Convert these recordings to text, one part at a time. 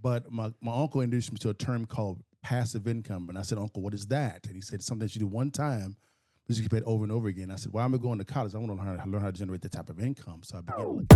But my uncle introduced me to a term called passive income. And I said, Uncle, what is that? And he said, it's something that you do one time, but you can pay it over and over again. I said, well, I'm going to college. I want to learn how to generate that type of income. So I began to look.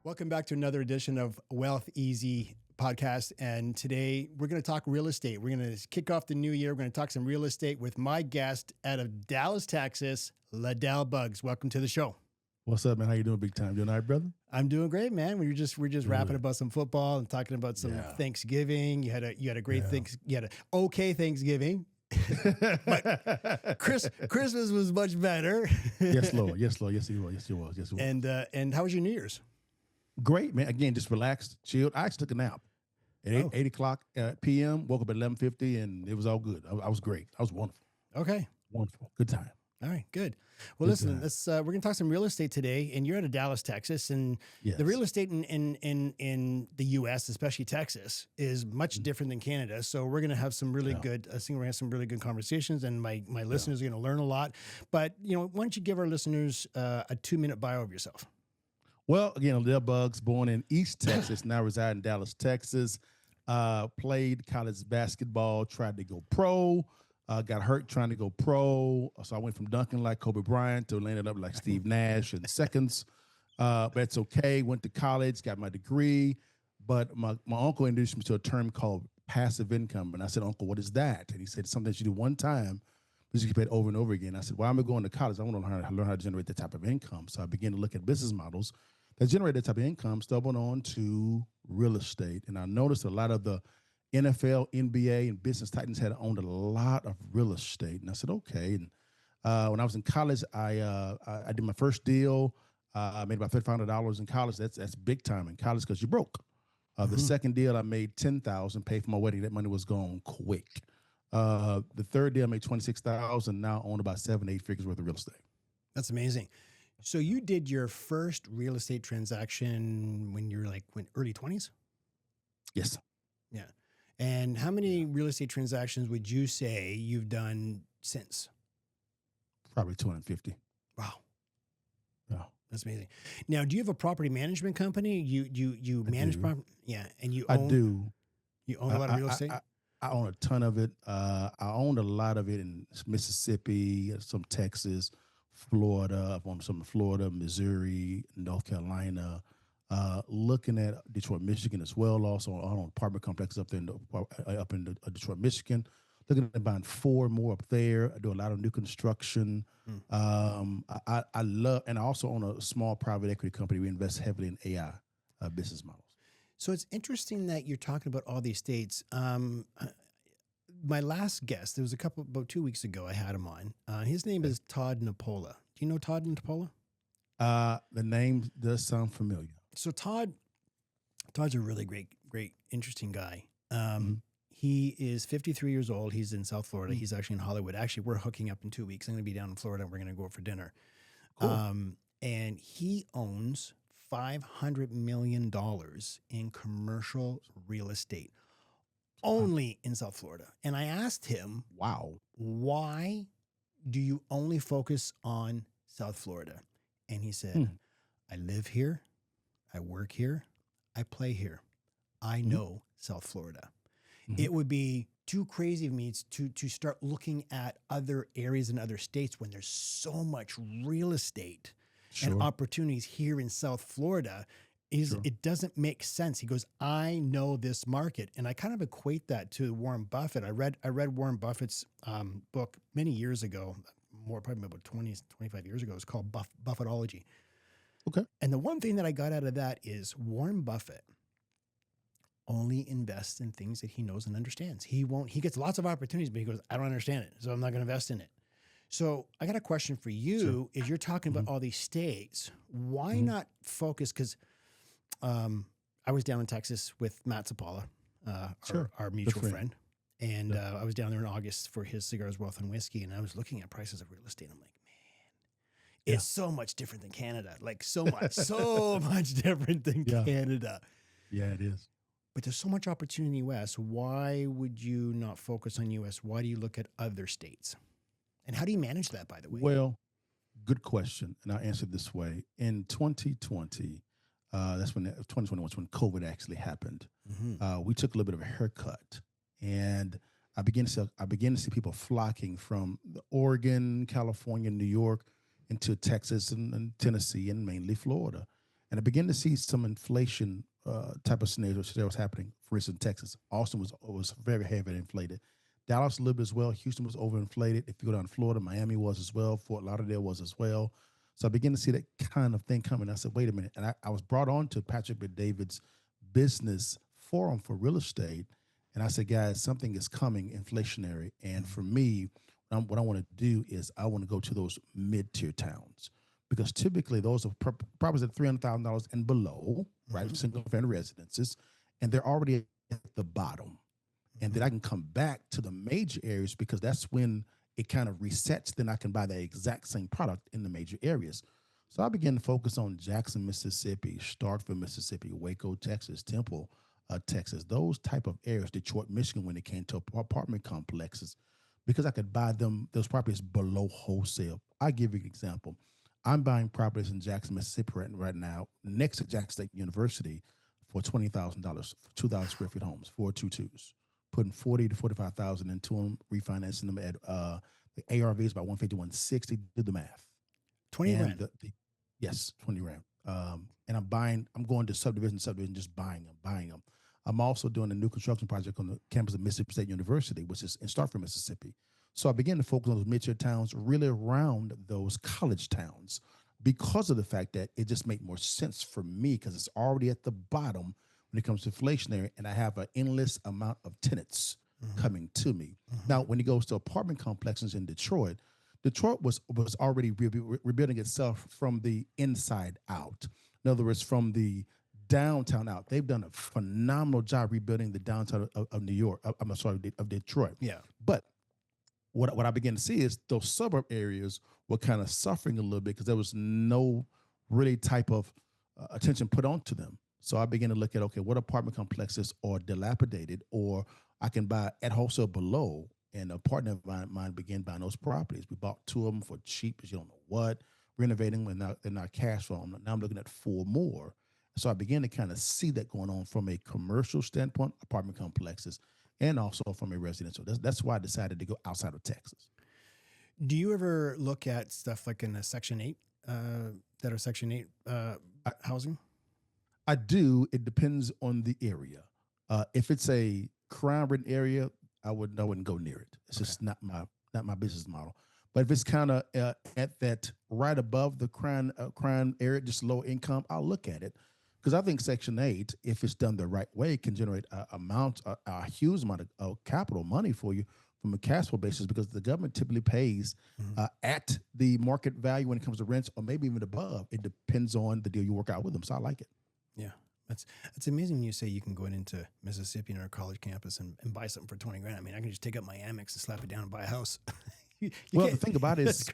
Welcome back to another edition of Wealth Eazy podcast. And today we're going to talk real estate. We're going to kick off the new year. We're going to talk some real estate with my guest out of Dallas, Texas, LaDale Buggs. Welcome to the show. What's up, man? How you doing, big time? Doing all right, brother? I'm doing great, man. We're just rapping about some football and talking about some Thanksgiving. You had a great you had an okay Thanksgiving. But Christmas was much better. Yes, Lord. Yes, Lord. Yes, he was. Yes, he was. Yes, he was. And how was your New Year's? Great, man. Again, just relaxed, chilled. I actually took a nap at 8 o'clock p.m., woke up at 11:50, and it was all good. I was great. I was wonderful. Okay. Wonderful. Good time. All right, good. Well, listen, we're going to talk some real estate today, and you're out of Dallas, Texas, and the real estate in the U.S., especially Texas, is much different than Canada. So we're going to have some really good, I think we're going to have some really good conversations, and my listeners are going to learn a lot. But, why don't you give our listeners a 2-minute bio of yourself? Well, again, LaDale Buggs, born in East Texas, now reside in Dallas, Texas. Played college basketball, tried to go pro, got hurt trying to go pro. So I went from dunking like Kobe Bryant to landed up like Steve Nash in seconds. But it's okay. Went to college, got my degree. But my uncle introduced me to a term called passive income. And I said, Uncle, what is that? And he said, it's something that you do one time, but you can pay it over and over again. I said, well, I'm going to college. I want to learn how to generate that type of income. So I began to look at business models that generate that type of income, stumbled on to real estate. And I noticed a lot of the NFL, NBA, and business titans had owned a lot of real estate. And I said, okay. And when I was in college, I did my first deal. I made about $3,500 in college. That's big time in college because you're broke. The second deal, I made $10,000, paid for my wedding. That money was gone quick. The third deal, I made $26,000. Now I own about 7-8 figures worth of real estate. That's amazing. So you did your first real estate transaction when you're early 20s? Yes. Yeah. And how many real estate transactions would you say you've done since? Probably 250. Wow. Wow. That's amazing. Now, do you have a property management company? You manage property? Yeah. And you own? I do. You own a lot of real estate? I own a ton of it. I owned a lot of it in Mississippi, some Texas, Florida. I've owned some in Florida, Missouri, North Carolina, looking at Detroit, Michigan as well. Also, I own an apartment complex up in Detroit, Michigan. Looking at buying 4 more up there. I do a lot of new construction. I love, and I also own a small private equity company. We invest heavily in AI business models. So it's interesting that you're talking about all these states. My last guest, there was about 2 weeks ago, I had him on. His name is Todd Napola. Do you know Todd Napola? The name does sound familiar. So Todd's a really great, interesting guy. He is 53 years old. He's in South Florida. He's actually in Hollywood. Actually, we're hooking up in 2 weeks. I'm going to be down in Florida. And we're going to go out for dinner. Cool. And he owns $500 million in commercial real estate. Only in South Florida. And I asked him, wow, why do you only focus on South Florida? And he said, I live here, I work here, I play here. I know South Florida. It would be too crazy of me to start looking at other areas in other states when there's so much real estate and opportunities here in South Florida. It doesn't make sense. He goes, I know this market. And I kind of equate that to Warren Buffett. I read Warren Buffett's book many years ago, probably about 25 years ago. It's called Buffettology. Okay. And the one thing that I got out of that is Warren Buffett only invests in things that he knows and understands. He gets lots of opportunities, but he goes, I don't understand it, so I'm not going to invest in it. So I got a question for you. Is you're talking about all these states, why not focus? Because I was down in Texas with Matt Zapala, our mutual friend. And I was down there in August for his Cigars, Wealth, and Whiskey. And I was looking at prices of real estate. I'm like, is so much different than Canada. Like so much, so much different than Yeah. Canada. Yeah, it is. But there's so much opportunity in the U.S. Why would you not focus on U.S.? Why do you look at other states? And how do you manage that, by the way? Well, good question. And I'll answer it this way. In 2020, that's when 2021 was when COVID actually happened. We took a little bit of a haircut, and I began to see people flocking from Oregon, California, New York, into Texas and Tennessee and mainly Florida. And I began to see some inflation type of scenarios that was happening. For instance, Texas, Austin was very heavily inflated. Dallas a little bit as well. Houston was overinflated. If you go down to Florida, Miami was as well. Fort Lauderdale was as well. So I began to see that kind of thing coming. I said, wait a minute. And I was brought on to Patrick Bet-David's business forum for real estate. And I said, guys, something is coming inflationary. And for me, what I want to do is I want to go to those mid-tier towns, because typically those are properties at $300,000 and below, right? Single-family residences, and they're already at the bottom. And then I can come back to the major areas, because that's when it kind of resets. Then I can buy the exact same product in the major areas. So I began to focus on Jackson, Mississippi, Starkville, Mississippi, Waco, Texas, Temple, Texas, those type of areas, Detroit, Michigan, when it came to apartment complexes, because I could buy those properties below wholesale. I give you an example. I'm buying properties in Jackson, Mississippi right now, next to Jackson State University, for $20,000 for 2,000 square feet homes, 422s, putting 40 to 45,000 into them, refinancing them at the ARV is about 150, 160. Do the math. 20 grand. Yes, 20 grand. And I'm going to subdivision, just buying them. I'm also doing a new construction project on the campus of Mississippi State University, which is in Starkville, Mississippi. So I began to focus on those mid-tier towns, really around those college towns, because of the fact that it just made more sense for me, because it's already at the bottom when it comes to inflationary, and I have an endless amount of tenants coming to me. Now, when it goes to apartment complexes in Detroit was already rebuilding itself from the inside out. In other words, from the downtown out. They've done a phenomenal job rebuilding the downtown of New York. Of Detroit. Yeah. But what I began to see is those suburb areas were kind of suffering a little bit, because there was no really type of attention put onto them. So I began to look at, okay, what apartment complexes are dilapidated, or I can buy at wholesale below. And a partner of mine began buying those properties. We bought 2 of them for cheap, as you don't know what, renovating them, and they're not cash flow. Now I'm looking at 4 more. So I began to kind of see that going on from a commercial standpoint, apartment complexes, and also from a residential. That's why I decided to go outside of Texas. Do you ever look at stuff like in a Section 8, that are Section 8 housing? I do. It depends on the area. If it's a crime-ridden area, I wouldn't go near it. It's just not my business model. But if it's kind of at that right above the crime area, just low income, I'll look at it, because I think Section 8, if it's done the right way, can generate a huge amount of capital money for you from a cash flow basis, because the government typically pays at the market value when it comes to rents, or maybe even above. It depends on the deal you work out with them. So I like it. Yeah. It's amazing when you say you can go into Mississippi on our college campus and buy something for 20 grand. I mean, I can just take up my Amex and slap it down and buy a house. Well, the thing about it is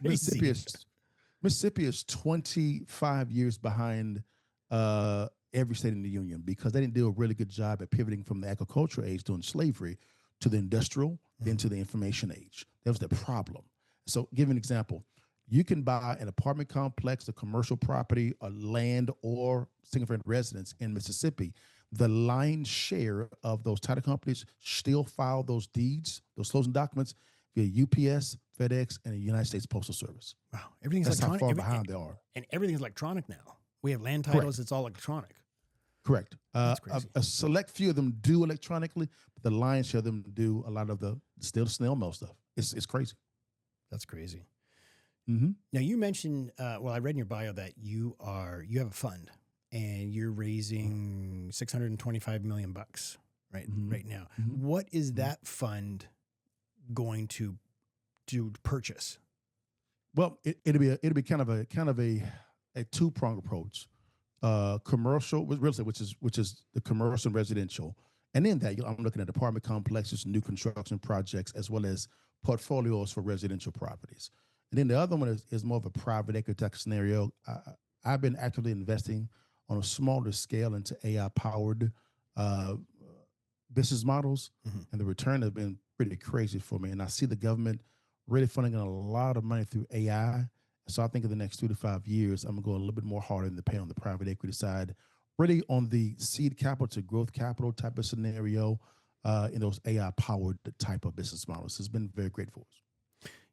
Mississippi is 25 years behind every state in the union, because they didn't do a really good job at pivoting from the agricultural age during slavery to the industrial, then to the information age. That was the problem. So give an example. You can buy an apartment complex, a commercial property, a land, or single-family residence in Mississippi. The lion's share of those title companies still file those deeds, those closing documents, via UPS, FedEx, and the United States Postal Service. Wow. Everything's That's electronic. how far behind they are. And everything's electronic now. We have land titles. It's all electronic. Correct. That's crazy. A select few of them do electronically, but the lion's share of them do a lot of the snail mail stuff. It's crazy. That's crazy. Mm-hmm. Now you mentioned, I read in your bio that you have a fund and you're raising $625 million right now. Mm-hmm. What is that fund going to purchase? Well, it'll be kind of a 2-pronged approach. Commercial real estate, which is the commercial and residential, and in that I'm looking at apartment complexes, new construction projects, as well as portfolios for residential properties. And then the other one is more of a private equity type scenario. I've been actively investing on a smaller scale into AI powered uh, business models, Mhm. and the return has been pretty crazy for me. And I see the government really funding a lot of money through AI. So I think in the next 2 to 5 years, I'm gonna go a little bit more harder in the pay on the private equity side, really on the seed capital to growth capital type of scenario, in those AI powered type of business models. It's been very great for us.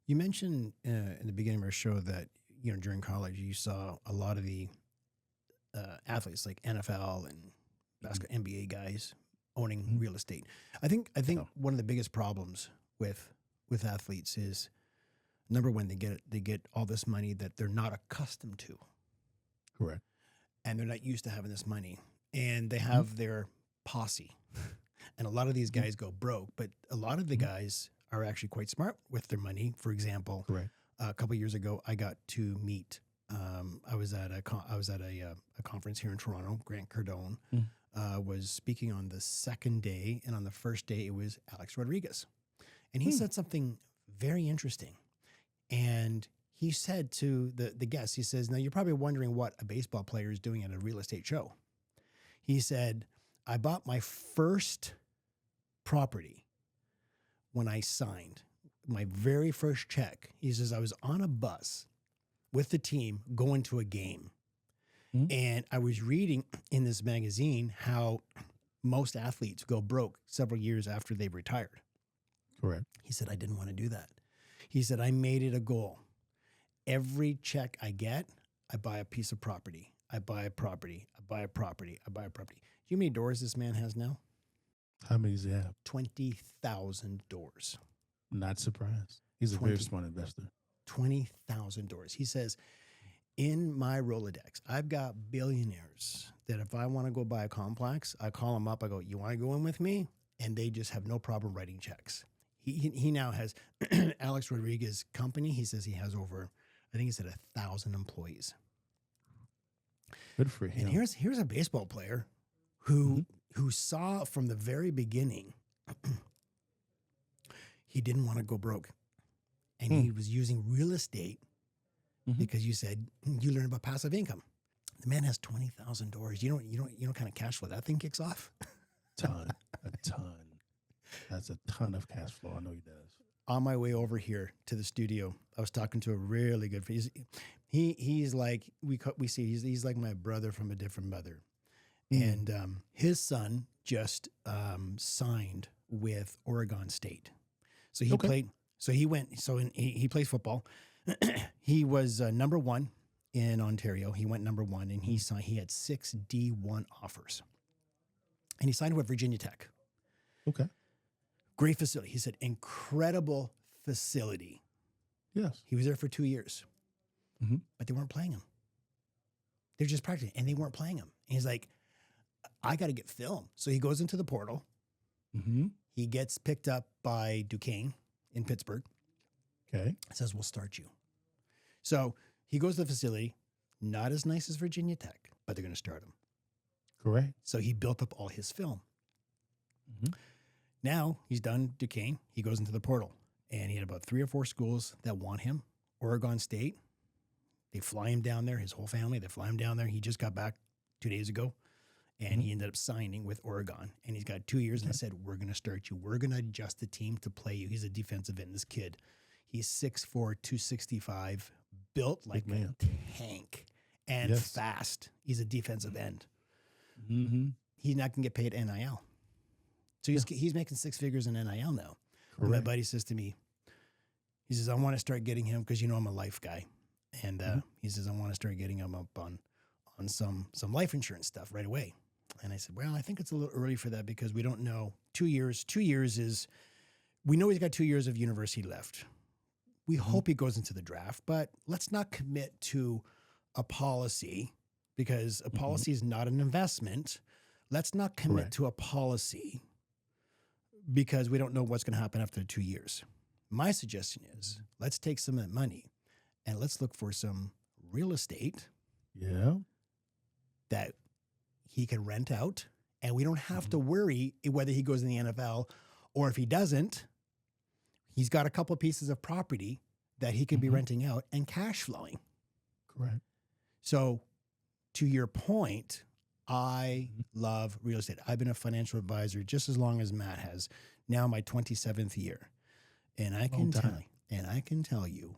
You mentioned in the beginning of our show that during college you saw a lot of the athletes like NFL and basketball NBA guys owning Mhm. real estate. I think Yeah, one of the biggest problems with athletes is number one, they get all this money that they're not accustomed to, correct. and they're not used to having this money, and they Mhm. have their posse, and a lot of these Mhm. guys go broke, but a lot of the Mhm. guys are actually quite smart with their money. For example, Correct. a couple years ago, I got to meet. I was at a conference here in Toronto. Grant Cardone Mm. was speaking on the second day, and on the first day, it was Alex Rodriguez, and he Mm. said something very interesting. And he said to the guests, he says, "Now you're probably wondering what a baseball player is doing at a real estate show." He said, "I bought my first property when I signed my very first check." He says, "I was on a bus with the team going to a game. Mm. And I was reading in this magazine how most athletes go broke several years after they've retired." Correct. He said, "I didn't want to do that." He said, "I made it a goal. Every check I get, I buy a piece of property. I buy a property. I buy a property. I buy a property." Do you know how many doors this man has now? How many does he have? 20,000 doors. Not surprised. He's a very 20 smart investor. 20,000 doors. He says, "In my Rolodex, I've got billionaires that if I want to go buy a complex, I call them up. I go, 'You want to go in with me?' And they just have no problem writing checks." He now has Alex Rodriguez company. He says he has over, I think he said 1,000 employees. Good for And him. here's a baseball player Mhm. who saw from the very beginning he didn't want to go broke, and Mm. he was using real estate Mhm. because you said you learn about passive income. The man has 20,000 doors. You know kind of cash flow that thing kicks off. Ton, a ton. That's a ton of cash flow. I know he does. On my way over here to the studio, I was talking to a really good friend. He's like we see he's like my brother from a different mother, Mm. and his son just signed with Oregon State. So he Okay. played. So he went. He plays football. He was number one in Ontario. He went number one, and he signed. He had 6 D1 offers, and he signed with Virginia Tech. Okay. Great facility. He said incredible facility. Yes. He was there for 2 years, Mhm. but they weren't playing him. They're just practicing, and they weren't playing him. And he's like, "I got to get film." So he goes into the portal. Mhm. He gets picked up by Duquesne in Pittsburgh. Okay. Says, "We'll start you." So he goes to the facility, not as nice as Virginia Tech, but they're going to start him. Correct. So he built up all his film. Mhm. Now he's done Duquesne. He goes into the portal, and he had about 3 or 4 schools that want him. Oregon State, they fly him down there. His whole family, they fly him down there. He just got back 2 days ago, and Mhm. he ended up signing with Oregon. And he's got 2 years. And Okay. they said, "We're going to start you. We're going to adjust the team to play you." He's a defensive end. This kid, he's 6'4", 265, built like Big man. a tank and Yes. fast. He's a defensive end. Mhm. He's not going to get paid NIL. So he's making 6 figures in NIL now. And my Correct. buddy says to me, he says, "I want to start getting him," because I'm a life guy. And Mhm. he says, "I want to start getting him up on some life insurance stuff right away." And I said, "Well, I think it's a little early for that because we don't know. 2 years is, we know he's got 2 years of university left. We Mhm. hope he goes into the draft, but let's not commit to a policy because a Mhm. policy is not an investment. Let's not commit Correct. to a policy because we don't know what's going to happen after 2 years. My suggestion is let's take some of that money and let's look for some real estate Yeah. that he can rent out, and we don't have to worry whether he goes in the NFL or if he doesn't. He's got a couple pieces of property that he could be renting out and cash flowing. Correct. So to your point, I love real estate. I've been a financial advisor just as long as Matt has. Now my 27th year. And I can tell you,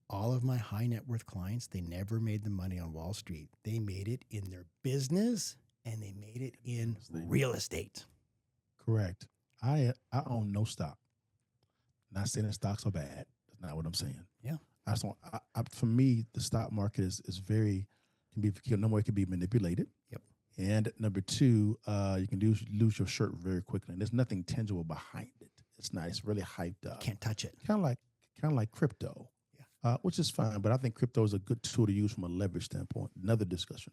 all of my high net worth clients, they never made the money on Wall Street. They made it in their business and they made it in real estate. Correct. I own no stock. Not saying that stocks are bad. That's not what I'm saying. Yeah. For me, the stock market is very, number one, it can be manipulated. Yep. And number two, you can lose your shirt very quickly. And there's nothing tangible behind it. It's not. It's really hyped up. Can't touch it. Kind of like crypto, which is fine. But I think crypto is a good tool to use from a leverage standpoint. Another discussion.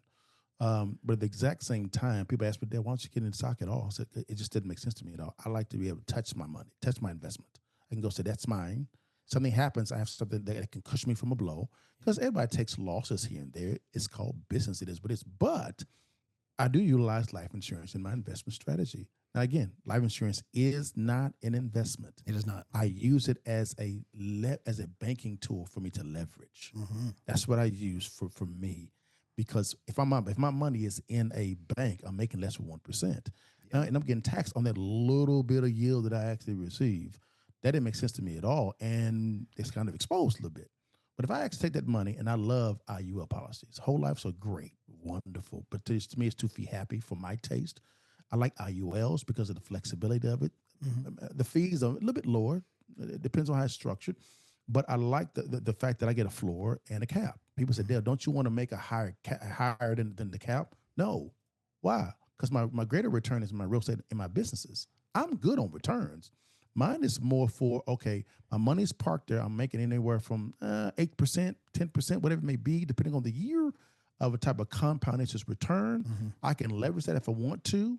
But at the exact same time, people ask me, Dad, why don't you get in stock at all? I said, it just didn't make sense to me at all. I like to be able to touch my money, touch my investment. I can go say, that's mine. Something happens, I have something that can cushion me from a blow. Because everybody takes losses here and there. It's called business. It is what it is. But I do utilize life insurance in my investment strategy. Now, again, life insurance is not an investment. It is not. I use it as a banking tool for me to leverage. That's what I use for me. Because if my money is in a bank, I'm making less than 1%. And I'm getting taxed on that little bit of yield that I actually receive. That didn't make sense to me at all. And it's kind of exposed a little bit. But if I actually take that money, and I love IUL policies, whole lives are great, wonderful. But to me, it's too fee happy for my taste. I like IULs because of the flexibility of it. The fees are a little bit lower. It depends on how it's structured. But I like the fact that I get a floor and a cap. People say, Dale, don't you want to make a higher than the cap? No. Why? Because my greater return is my real estate and my businesses. I'm good on returns. Mine is more for, okay, my money's parked there. I'm making anywhere from 8%, 10%, whatever it may be, depending on the year of a type of compound interest return. I can leverage that if I want to,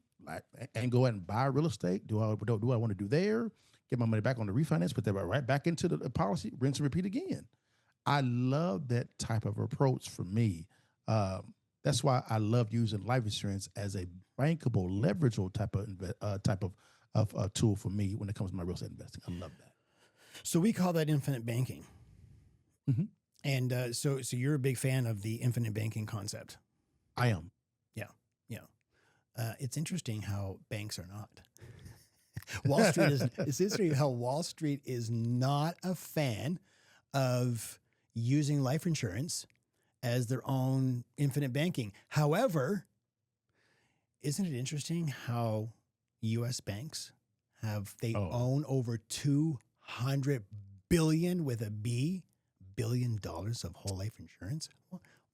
and go ahead and buy real estate. Do I want to do there? Get my money back on the refinance, put that right back into the policy, rinse and repeat again. I love that type of approach for me. That's why I love using life insurance as a bankable, leverageable type of tool for me when it comes to my real estate investing. I love that. So we call that infinite banking. And so you're a big fan of the infinite banking concept. I am. Yeah. It's interesting how banks are not. Wall Street is. It's interesting how Wall Street is not a fan of using life insurance as their own infinite banking. However, isn't it interesting how U.S. banks own over $200 billion with a B billion dollars of whole life insurance?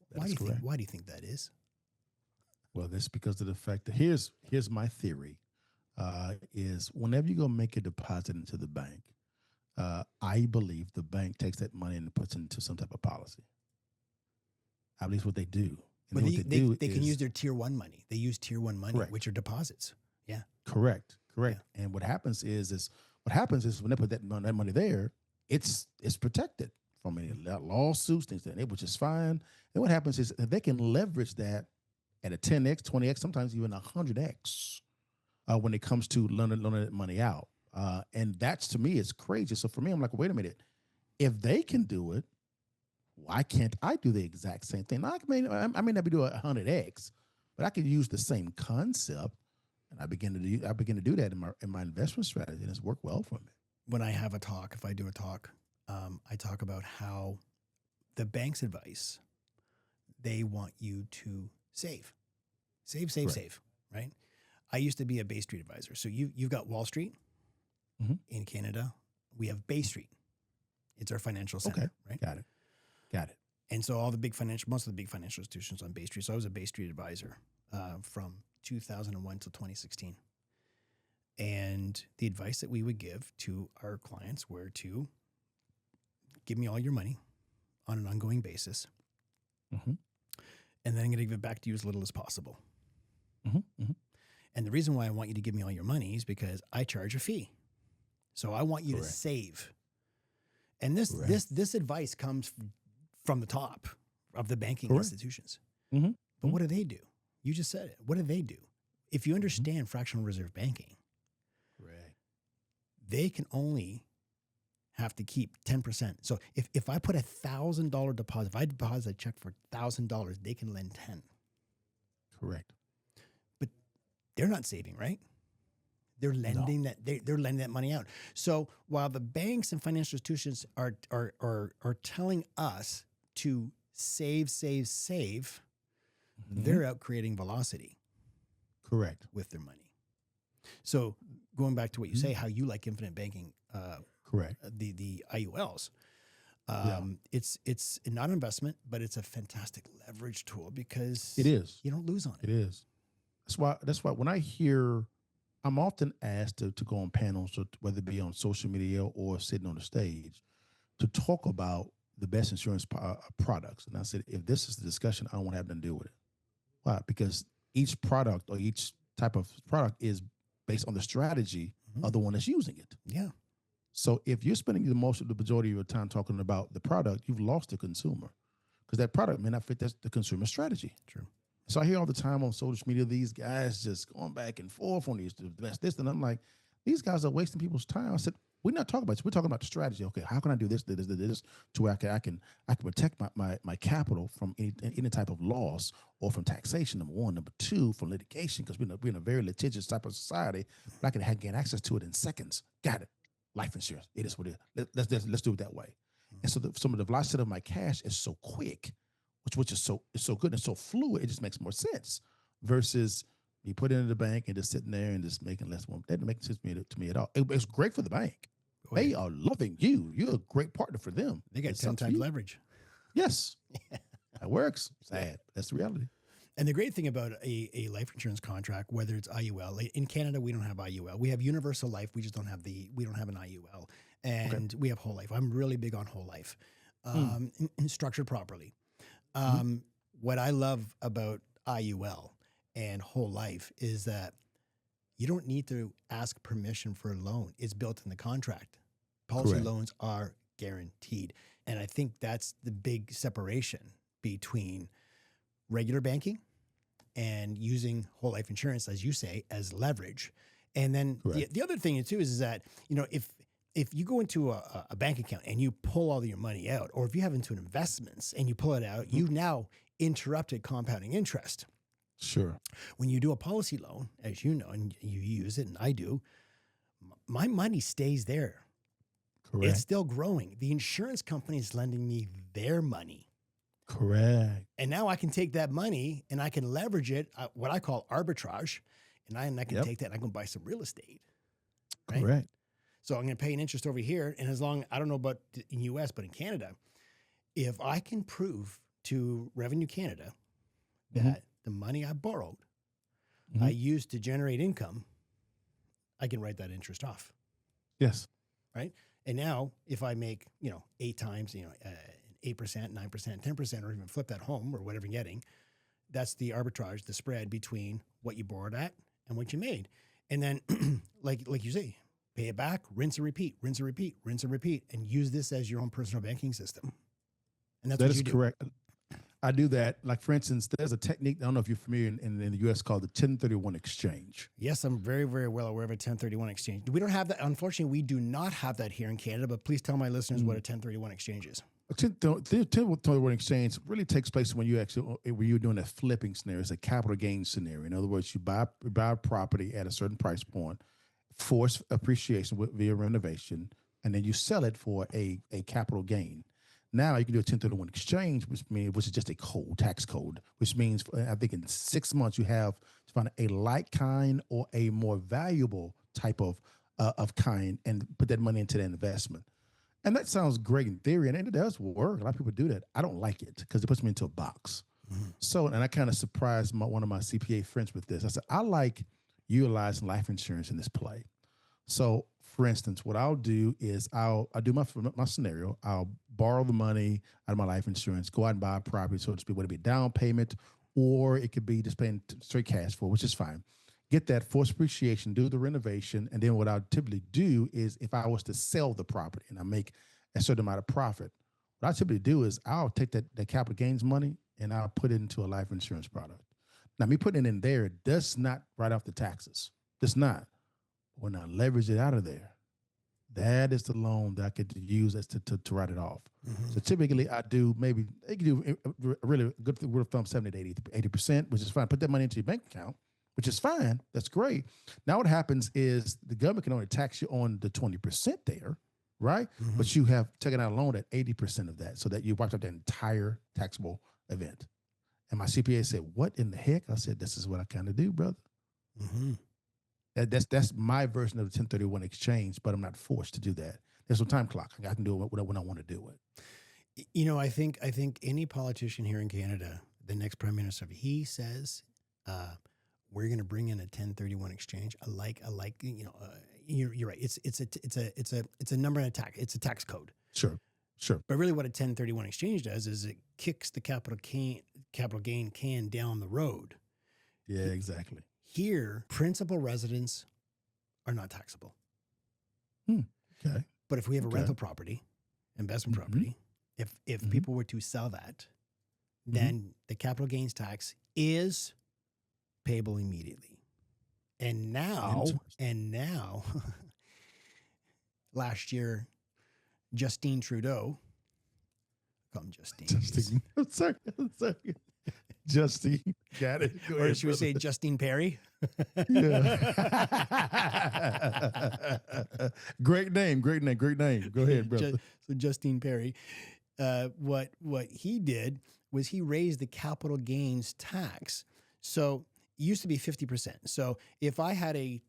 Why do you think that is? Well, that's because of the fact that here's my theory. Is whenever you go make a deposit into the bank, I believe the bank takes that money and puts it into some type of policy. I believe what they do. But they can use their tier one money. They use tier one money, which are deposits. Yeah. Correct. Yeah. And what happens is when they put that money there, it's protected from any lawsuits, things like that, which is fine. And what happens is that they can leverage that at a 10x, 20x, sometimes even 100x. When it comes to loaning that money out. And that's, to me, is crazy. So for me, I'm like, wait a minute. If they can do it, why can't I do the exact same thing? I may not be doing 100x, but I can use the same concept. And I begin to do that in my investment strategy, and it's worked well for me. When I have a talk, if I do a talk, I talk about how the bank's advice, they want you to save, right? I used to be a Bay Street advisor. So you've got Wall Street in Canada. We have Bay Street. It's our financial center, right? Got it. And so most of the big financial institutions on Bay Street. So I was a Bay Street advisor from 2001 to 2016. And the advice that we would give to our clients were to give me all your money on an ongoing basis. And then I'm going to give it back to you as little as possible. And the reason why I want you to give me all your money is because I charge a fee. So I want you to save. And this advice comes from the top of the banking institutions. But what do they do? You just said it. What do they do? If you understand fractional reserve banking, they can only have to keep 10%. So if I put $1,000 deposit, if I deposit a check for $1,000, they can lend 10. Correct. But they're not saving, right? They're lending they're lending that money out. So while the banks and financial institutions are telling us to save, they're out creating velocity. Correct. With their money. So going back to what you say, how you like infinite banking, correct. The IULs. It's not an investment, but it's a fantastic leverage tool because it is. You don't lose on it. It is. That's why when I hear, I'm often asked to go on panels, or whether it be on social media or sitting on the stage, to talk about the best insurance products. And I said, if this is the discussion, I don't want to have nothing to do with it. Why? Because each product or each type of product is based on the strategy of the one that's using it. Yeah. So if you're spending the majority of your time talking about the product, you've lost the consumer, because that product may not fit the consumer strategy. True. So I hear all the time on social media, these guys just going back and forth on these, the best this, and I'm like, these guys are wasting people's time. I said, we're not talking about this. We're talking about the strategy. Okay, how can I do this to where I can protect my capital from any type of loss or from taxation, number one. Number two, from litigation, because we're in a very litigious type of society, but I can gain access to it in seconds. Got it. Life insurance. It is what it is. Let's do it that way. And so some of the velocity of my cash is so quick, which is so good and so fluid. It just makes more sense versus you put it in the bank and just sitting there and just making less money. That doesn't make sense to me at all. It's great for the bank. They are loving you. You're a great partner for them. They get 10 times leverage. Yes. That works. Sad. That's the reality. And the great thing about a life insurance contract, whether it's IUL, in Canada, we don't have IUL. We have universal life. We just don't have we don't have an IUL. And we have whole life. I'm really big on whole life, and structured properly. What I love about IUL and whole life is that you don't need to ask permission for a loan. It's built in the contract. Policy loans are guaranteed. And I think that's the big separation between regular banking and using whole life insurance, as you say, as leverage. And then the other thing too is that, if you go into a bank account and you pull all of your money out, or if you have into investments and you pull it out, you've now interrupted compounding interest. Sure. When you do a policy loan, as you know, and you use it, and I do, my money stays there. Correct. It's still growing. The insurance company is lending me their money. Correct. And now I can take that money and I can leverage it, what I call arbitrage, and I can take that and I can buy some real estate. Right? Correct. So I'm going to pay an interest over here. And as long, I don't know about in US, but in Canada, if I can prove to Revenue Canada that the money I borrowed, I used to generate income, I can write that interest off. Yes. Right. And now if I make, 8 times, 8%, 9%, 10%, or even flip that home or whatever you're getting, that's the arbitrage, the spread between what you borrowed at and what you made. And then like you say, pay it back, rinse and repeat, rinse and repeat, rinse and repeat, and use this as your own personal banking system. And that's what you do. That is correct. I do that. Like, for instance, there's a technique, I don't know if you're familiar in the U.S., called the 1031 exchange. Yes, I'm very, very well aware of a 1031 exchange. We don't have that. Unfortunately, we do not have that here in Canada, but please tell my listeners what a 1031 exchange is. A 1031 exchange really takes place when you're doing a flipping scenario. It's a capital gain scenario. In other words, you buy a property at a certain price point, force appreciation via renovation, and then you sell it for a capital gain. Now you can do a 1031 exchange, which is just a tax code, which means I think in 6 months you have to find a like kind or a more valuable type of kind and put that money into the investment. And that sounds great in theory, and it does work. A lot of people do that. I don't like it because it puts me into a box. So, and I kind of surprised one of my CPA friends with this. I said, I like utilizing life insurance in this play. So, for instance, what I'll do is I'll do my scenario. I'll borrow the money out of my life insurance, go out and buy a property, so to speak, whether it be a down payment or it could be just paying straight cash for, which is fine. Get that forced appreciation, do the renovation, and then what I'll typically do is if I was to sell the property and I make a certain amount of profit, what I typically do is I'll take that capital gains money and I'll put it into a life insurance product. Now, me putting it in there does not write off the taxes. Does not. When I leverage it out of there, that is the loan that I could use as to write it off. So typically I do maybe, you can do a really good rule of thumb, 70 to 80%, which is fine. Put that money into your bank account, which is fine. That's great. Now what happens is the government can only tax you on the 20% there, right? But you have taken out a loan at 80% of that, so that you wiped out the entire taxable event. And my CPA said, "What in the heck?" I said, "This is what I kind of do, brother." That's my version of the 1031 exchange, but I'm not forced to do that. There's no time clock. I can do it when I want to do it. You know, I think any politician here in Canada, the next prime minister, if he says, we're going to bring in a 1031 exchange, I like, you're right. It's a number and a tax. It's a tax code. Sure. But really what a 1031 exchange does is it kicks the capital gain can down the road. Yeah, exactly. Here, principal residents are not taxable. Okay. But if we have a rental property, investment property, if people were to sell that, then the capital gains tax is payable immediately. And now, last year, Justine Trudeau, call him Justine. I'm sorry. Justine, got it. Go Or ahead, should we say Justine Perry? Yeah. Great name. Go ahead, brother. So Justine Perry, what he did was he raised the capital gains tax. So it used to be 50%. So if I had a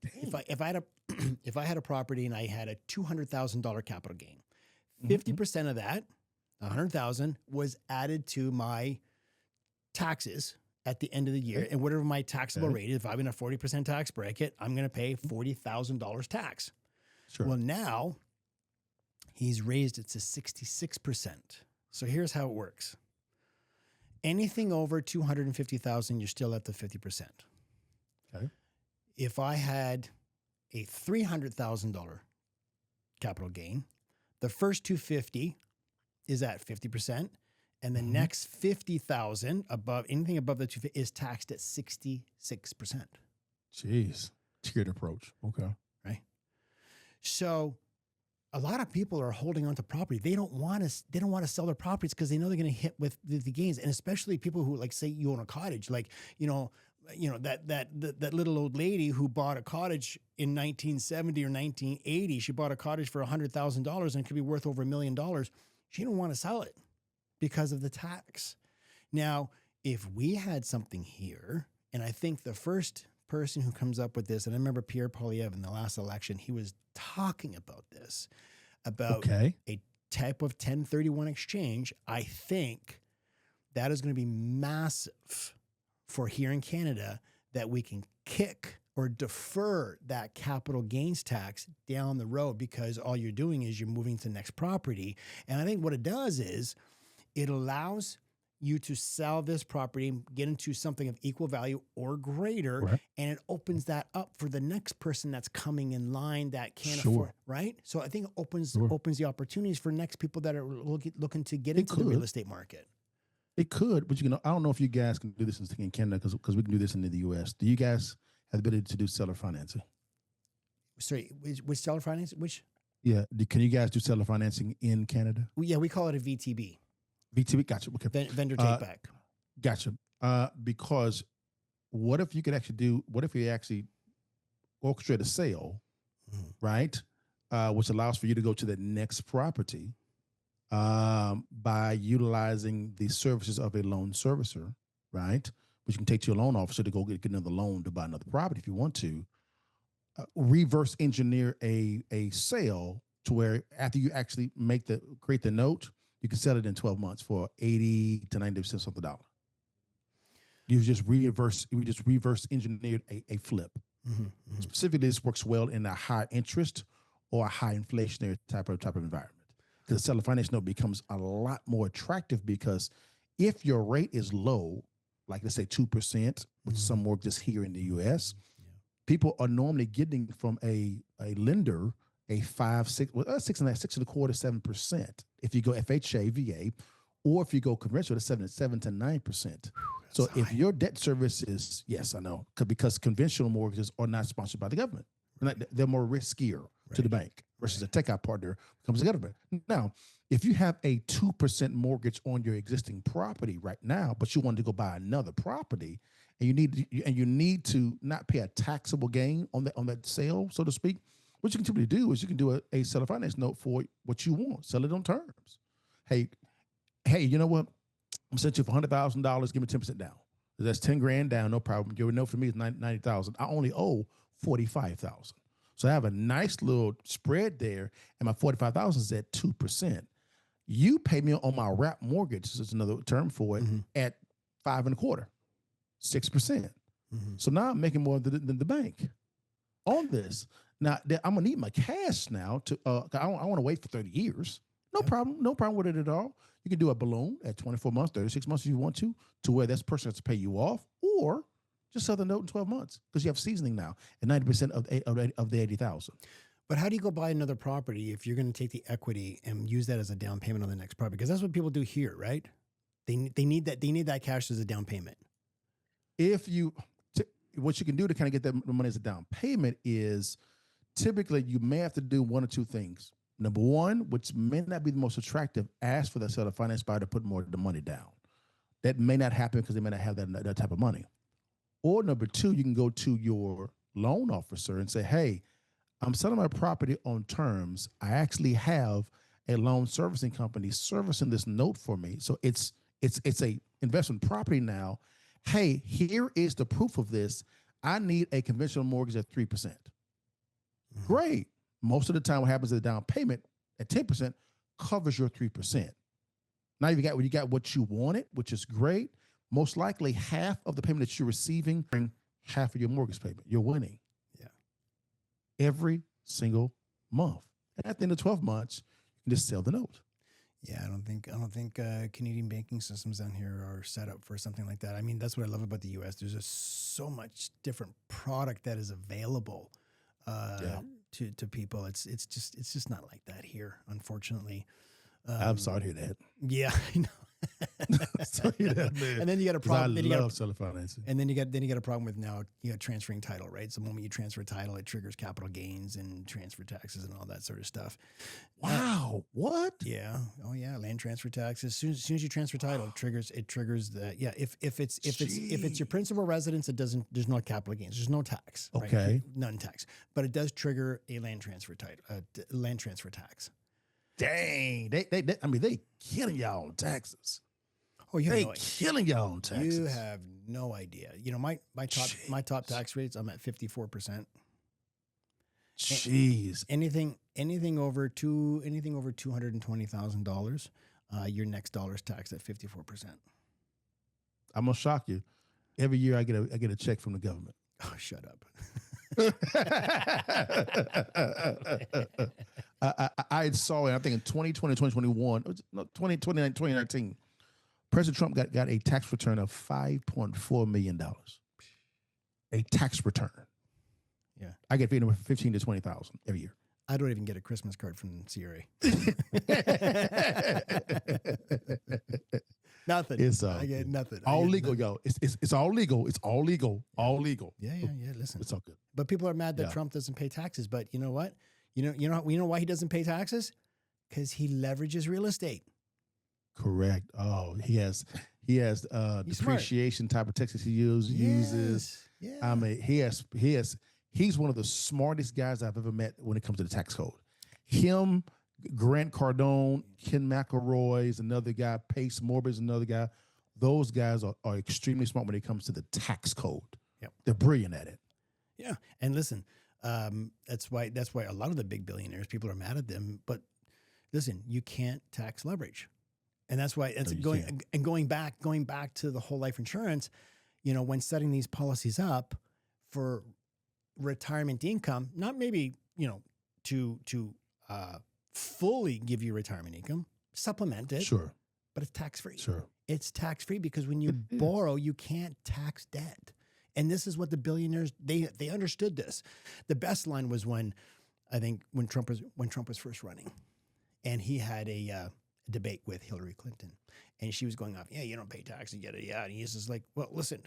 property and I had a $200,000 capital gain, 50% of that, $100,000, was added to my taxes at the end of the year. And whatever my taxable rate is, if I'm in a 40% tax bracket, I'm going to pay $40,000 tax. Sure. Well, now he's raised it to 66%. So here's how it works. Anything over $250,000, you're still at the 50%. Okay. If I had a $300,000 capital gain, the first $250,000 is at 50%. And the next 50,000 above, anything above the 250 is taxed at 66%. Jeez, tiered approach. Okay, right. So, a lot of people are holding on to property. They don't want to. They don't want to sell their properties because they know they're going to hit with the gains. And especially people who, like, say you own a cottage, like that little old lady who bought a cottage in 1970 or 1980. She bought a cottage for $100,000 and it could be worth over $1 million. She didn't want to sell it because of the tax. Now, if we had something here, and I think the first person who comes up with this, and I remember Pierre Poilievre in the last election, he was talking about this, about a type of 1031 exchange. I think that is going to be massive for here in Canada, that we can kick or defer that capital gains tax down the road, because all you're doing is you're moving to the next property. And I think what it does is it allows you to sell this property, get into something of equal value or greater, and it opens that up for the next person that's coming in line that can't afford, right? So I think it opens the opportunities for next people that are looking to get into the real estate market. It could, but I don't know if you guys can do this in Canada, because we can do this in the U.S. Do you guys have the ability to do seller financing? Sorry, which seller financing? Which? Yeah, can you guys do seller financing in Canada? Yeah, we call it a VTB. VTB, gotcha. Okay. Vendor take back. Gotcha. Because what if you actually orchestrate a sale, right? Which allows for you to go to the next property by utilizing the services of a loan servicer, right? Which you can take to your loan officer to go get another loan to buy another property if you want to. Reverse engineer a sale to where after you actually create the note, you can sell it in 12 months for 80 to 90% of the dollar. We just reverse engineered a flip. Specifically, this works well in a high interest or a high inflationary type of environment. Because the seller finance note becomes a lot more attractive, because if your rate is low, like let's say 2%, which some work just here in the US, people are normally getting from a lender a 6.25%, 7%. If you go FHA, VA, or if you go conventional, it's 7 to 9%. So if your debt service is, yes, I know, because conventional mortgages are not sponsored by the government. They're more riskier to the bank. versus a takeout partner becomes the government. Now, if you have a 2% mortgage on your existing property right now, but you want to go buy another property, and you need to not pay a taxable gain on that sale, so to speak, what you can typically do is you can do a seller finance note for what you want, sell it on terms. Hey, you know what? I'm sending you for $100,000. Give me 10% down. That's 10 grand down, no problem. Your note for me is 90,000. I only owe 45,000. So I have a nice little spread there, and my 45,000 is at 2%. You pay me on my wrap mortgage, this is another term for it, at 5.25%, 6%. So now I'm making more than the bank on this. Now I'm gonna need my cash now to. I want to wait for 30 years. No problem with it at all. You can do a balloon at 24 months, 36 months if you want to where this person has to pay you off, or just sell the note in 12 months because you have seasoning now at 90% of the 80,000. But how do you go buy another property if you're going to take the equity and use that as a down payment on the next property? Because that's what people do here, right? They need that cash as a down payment. What you can do to kind of get that money as a down payment is typically you may have to do one or two things. Number one, which may not be the most attractive, ask for the seller finance buyer to put more of the money down. That may not happen because they may not have that type of money. Or number two, you can go to your loan officer and say, hey, I'm selling my property on terms. I actually have a loan servicing company servicing this note for me. So it's a investment property now. Hey, here is the proof of this. I need a conventional mortgage at 3%. Great. Most of the time what happens is the down payment at 10% covers your 3%. Now you got what you wanted, which is great. Most likely half of the payment that you're receiving, half of your mortgage payment. You're winning. Yeah. Every single month. And at the end of 12 months, you can just sell the note. Yeah, I don't think Canadian banking systems down here are set up for something like that. I mean, that's what I love about the U.S. There's just so much different product that is available to people. It's just not like that here, unfortunately. I'm sorry to hear that. Yeah, I know. Sorry to hear that, man. And then you got a problem. I love seller financing. And then you got a problem with now transferring title, right? So the moment you transfer title, it triggers capital gains and transfer taxes and all that sort of stuff. Wow, what? Yeah. Oh yeah, land transfer taxes. As soon as you transfer title, it triggers the If it's your principal residence, there's no capital gains. There's no tax. Okay. Right? None tax. But it does trigger a land transfer tax. Dang, they killing y'all on taxes. Oh, you they killing y'all on taxes. You have no idea. You know, my top tax rates, I'm at 54%. Jeez. Anything over $220,000, your next dollar's taxed at 54%. I'm gonna shock you. Every year I get a check from the government. Oh, shut up. I saw it, I think in 2020, 2021, 2019, President Trump got a tax return of $5.4 million. A tax return. Yeah. I get paid $15,000 to $20,000 every year. I don't even get a Christmas card from CRA. Nothing. I get nothing. All legal, yo. It's all legal. It's all legal. All legal. Yeah. Listen, it's all good. But people are mad that Trump doesn't pay taxes. But you know what? You know why he doesn't pay taxes? Because he leverages real estate. Correct. Oh, he has depreciation type of taxes he uses. Yeah. I mean, he's one of the smartest guys I've ever met when it comes to the tax code. Him, Grant Cardone, Ken McElroy is another guy, Pace Morby is another guy. Those guys are extremely smart when it comes to the tax code. Yep. They're brilliant at it. Yeah. And listen, that's why a lot of the big billionaires, people are mad at them. But listen, you can't tax leverage. And that's why it's going back to the whole life insurance, when setting these policies up for retirement income, not maybe, to fully give you retirement income, supplement it. Sure. But it's tax-free. Sure. It's tax-free because when you borrow, you can't tax debt. And this is what the billionaires, they understood this. The best line was when Trump was first running, and he had a debate with Hillary Clinton. And she was going off, yeah, you don't pay taxes, yada, yada. And he's just like, well, listen,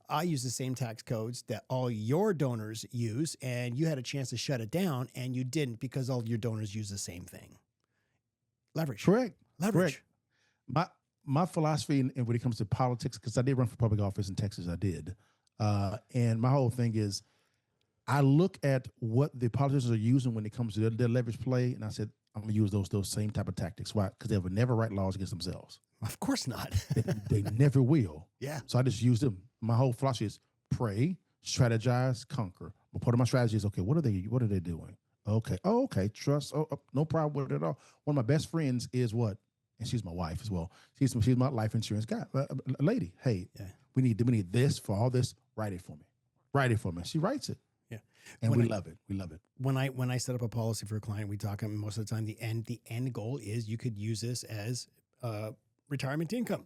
I use the same tax codes that all your donors use, and you had a chance to shut it down, and you didn't because all your donors use the same thing. Leverage. Correct. Leverage. Correct. My philosophy when it comes to politics, because I did run for public office in Texas, I did. And my whole thing is, I look at what the politicians are using when it comes to their leverage play, and I said, I'm going to use those same type of tactics. Why? Because they would never write laws against themselves. Of course not. They never will. Yeah. So I just use them. My whole philosophy is pray, strategize, conquer. But part of my strategy is, okay, what are they doing? Okay. Oh, okay. Trust. Oh, no problem with it at all. One of my best friends is what? And she's my wife as well. She's my life insurance guy, lady. Hey, yeah. we need this for all this. Write it for me. Write it for me. She writes it. Yeah. And we love it. We love it. When I set up a policy for a client, we talk, and most of the time the end goal is you could use this as retirement income.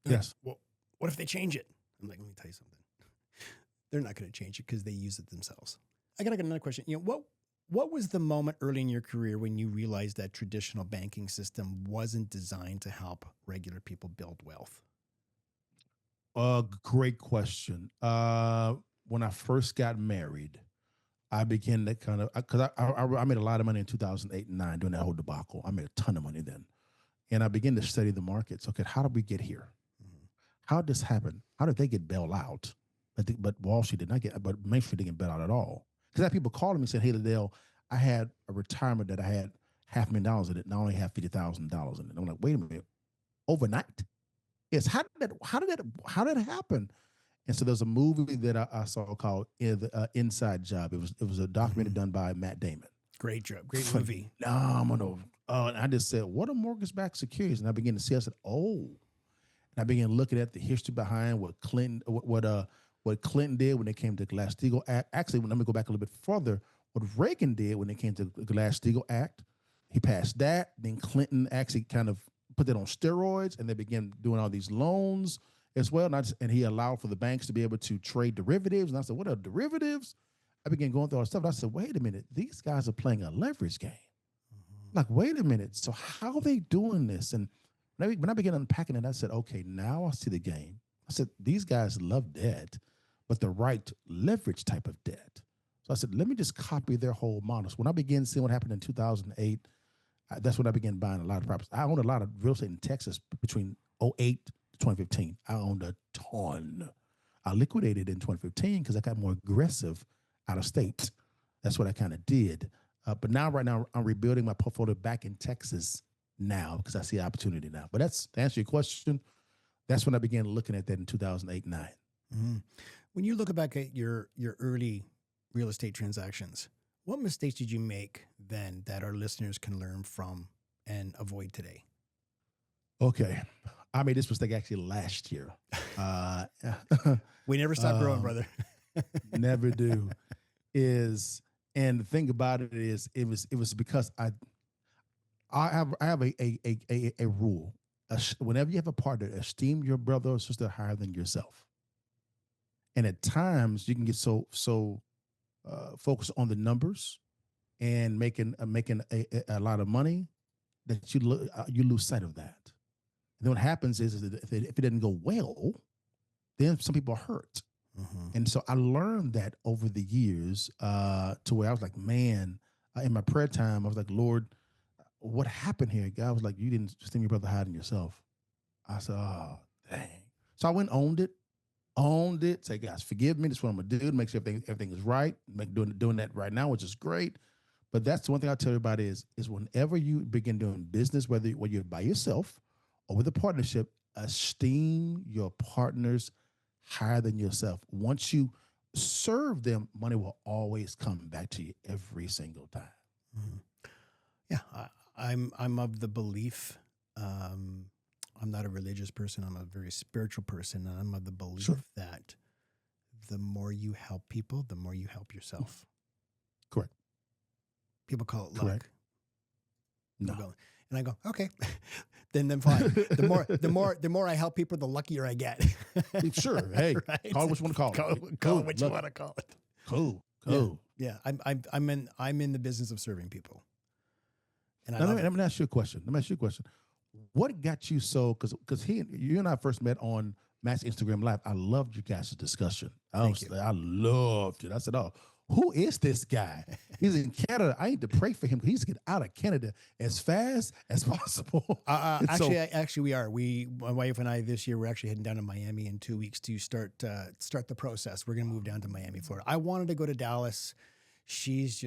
Yes. Well, what if they change it? I'm like, let me tell you something. They're not going to change it because they use it themselves. I got another question. What was the moment early in your career when you realized that traditional banking system wasn't designed to help regular people build wealth? Great question. When I first got married, I began to kind of, because I made a lot of money in 2008 and 9 during that whole debacle. I made a ton of money then. And I began to study the markets. Okay, how did we get here? Mm-hmm. How did this happen? How did they get bailed out? But Wall Street did not get, but Main Street didn't get bailed out at all. Because I had people calling me and saying, hey, LaDale, I had a retirement that I had $500,000 in it, and I only have $50,000 in it. I'm like, wait a minute, overnight? Yes. How did that happen? And so there's a movie that I saw called Inside Job. It was a documentary done by Matt Damon. Great job. Great movie. Phenomenal. And I just said, what are mortgage-backed securities? And I began to see, I said, oh. And I began looking at the history behind what Clinton did when it came to Glass-Steagall Act. Actually, let me go back a little bit further. What Reagan did when it came to the Glass-Steagall Act, he passed that. Then Clinton actually kind of put that on steroids, and they began doing all these loans as well. And he allowed for the banks to be able to trade derivatives. And I said, what are derivatives? I began going through all this stuff. And I said, wait a minute, these guys are playing a leverage game. Mm-hmm. Like, wait a minute. So how are they doing this? And when I began unpacking it, I said, okay, now I see the game. I said, these guys love debt, but the right leverage type of debt. So I said, let me just copy their whole models. When I began seeing what happened in 2008, that's when I began buying a lot of properties. I owned a lot of real estate in Texas between 2008 to 2015. I owned a ton. I liquidated in 2015 because I got more aggressive out of state. That's what I kind of did. But right now, I'm rebuilding my portfolio back in Texas now because I see opportunity now. But that's to answer your question. That's when I began looking at that in 2008, 9. Mm-hmm. When you look back at your early real estate transactions, what mistakes did you make then that our listeners can learn from and avoid today? Okay. I made this mistake actually last year. We never stop growing, brother. Never do. And the thing about it is, it was because I have a rule. Whenever you have a partner, esteem your brother or sister higher than yourself. And at times you can get so focused on the numbers and making a lot of money that you lose sight of that. And then what happens is that if it didn't go well, then some people are hurt. Mm-hmm. And so I learned that over the years to where I was like, man, in my prayer time, I was like, Lord, what happened here? God was like, you didn't esteem your brother higher than yourself. I said, oh, dang. So I went and owned it. Say, guys, forgive me. This is what I'm going to do to make sure everything is right. Doing that right now, which is great. But that's the one thing I tell everybody is whenever you begin doing business, whether you're by yourself or with a partnership, esteem your partners higher than yourself. Once you serve them, money will always come back to you every single time. Mm-hmm. Yeah, I'm of the belief. I'm not a religious person. I'm a very spiritual person, and I'm of the belief that the more you help people, the more you help yourself. Correct. People call it Correct. luck. No. And I go, okay, then fine. The more I help people, the luckier I get. Sure. Hey, right? Call it what you want to call it. Call it what you want to call it. Cool. Yeah. I'm in the business of serving people. And I Now, love it. let me ask you a question. Let me ask you a question. What got you so? Because you and I first met on Matt's Instagram Live. I loved you guys' discussion. Thank you. I loved it. I said, "Oh, who is this guy? He's in Canada. I need to pray for him. He's to get out of Canada as fast as possible." And so, Actually, we are. My wife and I this year we're actually heading down to Miami in 2 weeks to start the process. We're gonna move down to Miami, Florida. I wanted to go to Dallas. She's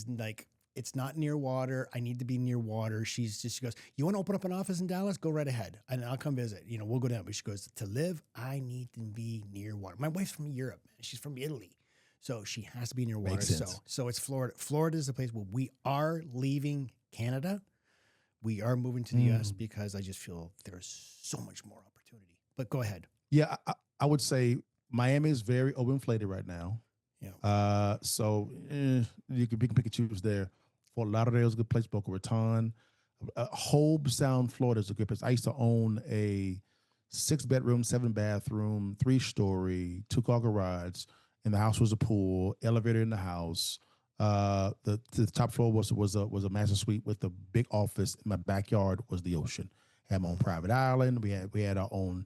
like, it's not near water. I need to be near water. She goes, you want to open up an office in Dallas? Go right ahead, and I'll come visit. We'll go down. But she goes, to live, I need to be near water. My wife's from Europe, man. She's from Italy. So she has to be near water. Makes sense. So it's Florida. Florida is the place where we are leaving Canada. We are moving to the US because I just feel there's so much more opportunity. But go ahead. yeah, I would say Miami is very overinflated right now. Yeah. So you can pick and choose there. Fort Lauderdale is a good place. Boca Raton, Hobe Sound, Florida is a good place. I used to own a 6-bedroom, 7-bathroom, 3-story, 2-car garage. In the house was a pool, elevator in the house. The top floor was a master suite with a big office. In my backyard was the ocean. Had my own private island. We had our own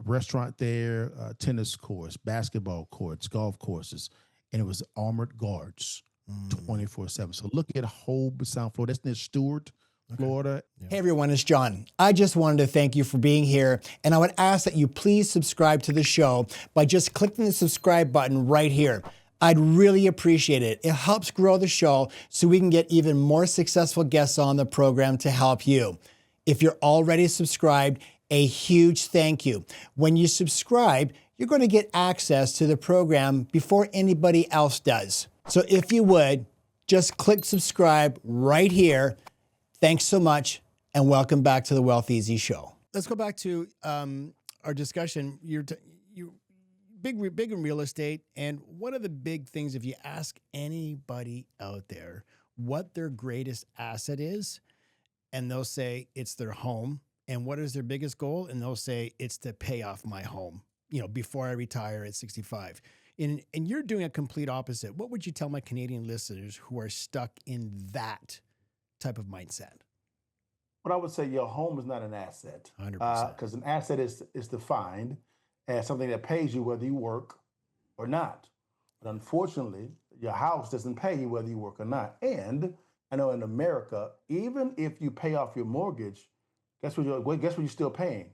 restaurant there, tennis courts, basketball courts, golf courses, and it was armored guards 24/7. So look at Hobe Sound, Florida. That's near Stewart, Florida. Yeah. Hey everyone, it's John. I just wanted to thank you for being here, and I would ask that you please subscribe to the show by just clicking the subscribe button right here. I'd really appreciate it. It helps grow the show so we can get even more successful guests on the program to help you. If you're already subscribed, a huge thank you. When you subscribe, you're going to get access to the program before anybody else does. So if you would, just click subscribe right here. Thanks so much, and welcome back to the Wealth Easy Show. Let's go back to our discussion. You're big in real estate, and one of the big things, if you ask anybody out there what their greatest asset is, and they'll say it's their home, and what is their biggest goal, and they'll say it's to pay off my home, before I retire at 65. And you're doing a complete opposite. What would you tell my Canadian listeners who are stuck in that type of mindset? What I would say, your home is not an asset. 100%. Because an asset is defined as something that pays you whether you work or not. But unfortunately, your house doesn't pay you whether you work or not. And I know in America, even if you pay off your mortgage, guess what you're still paying?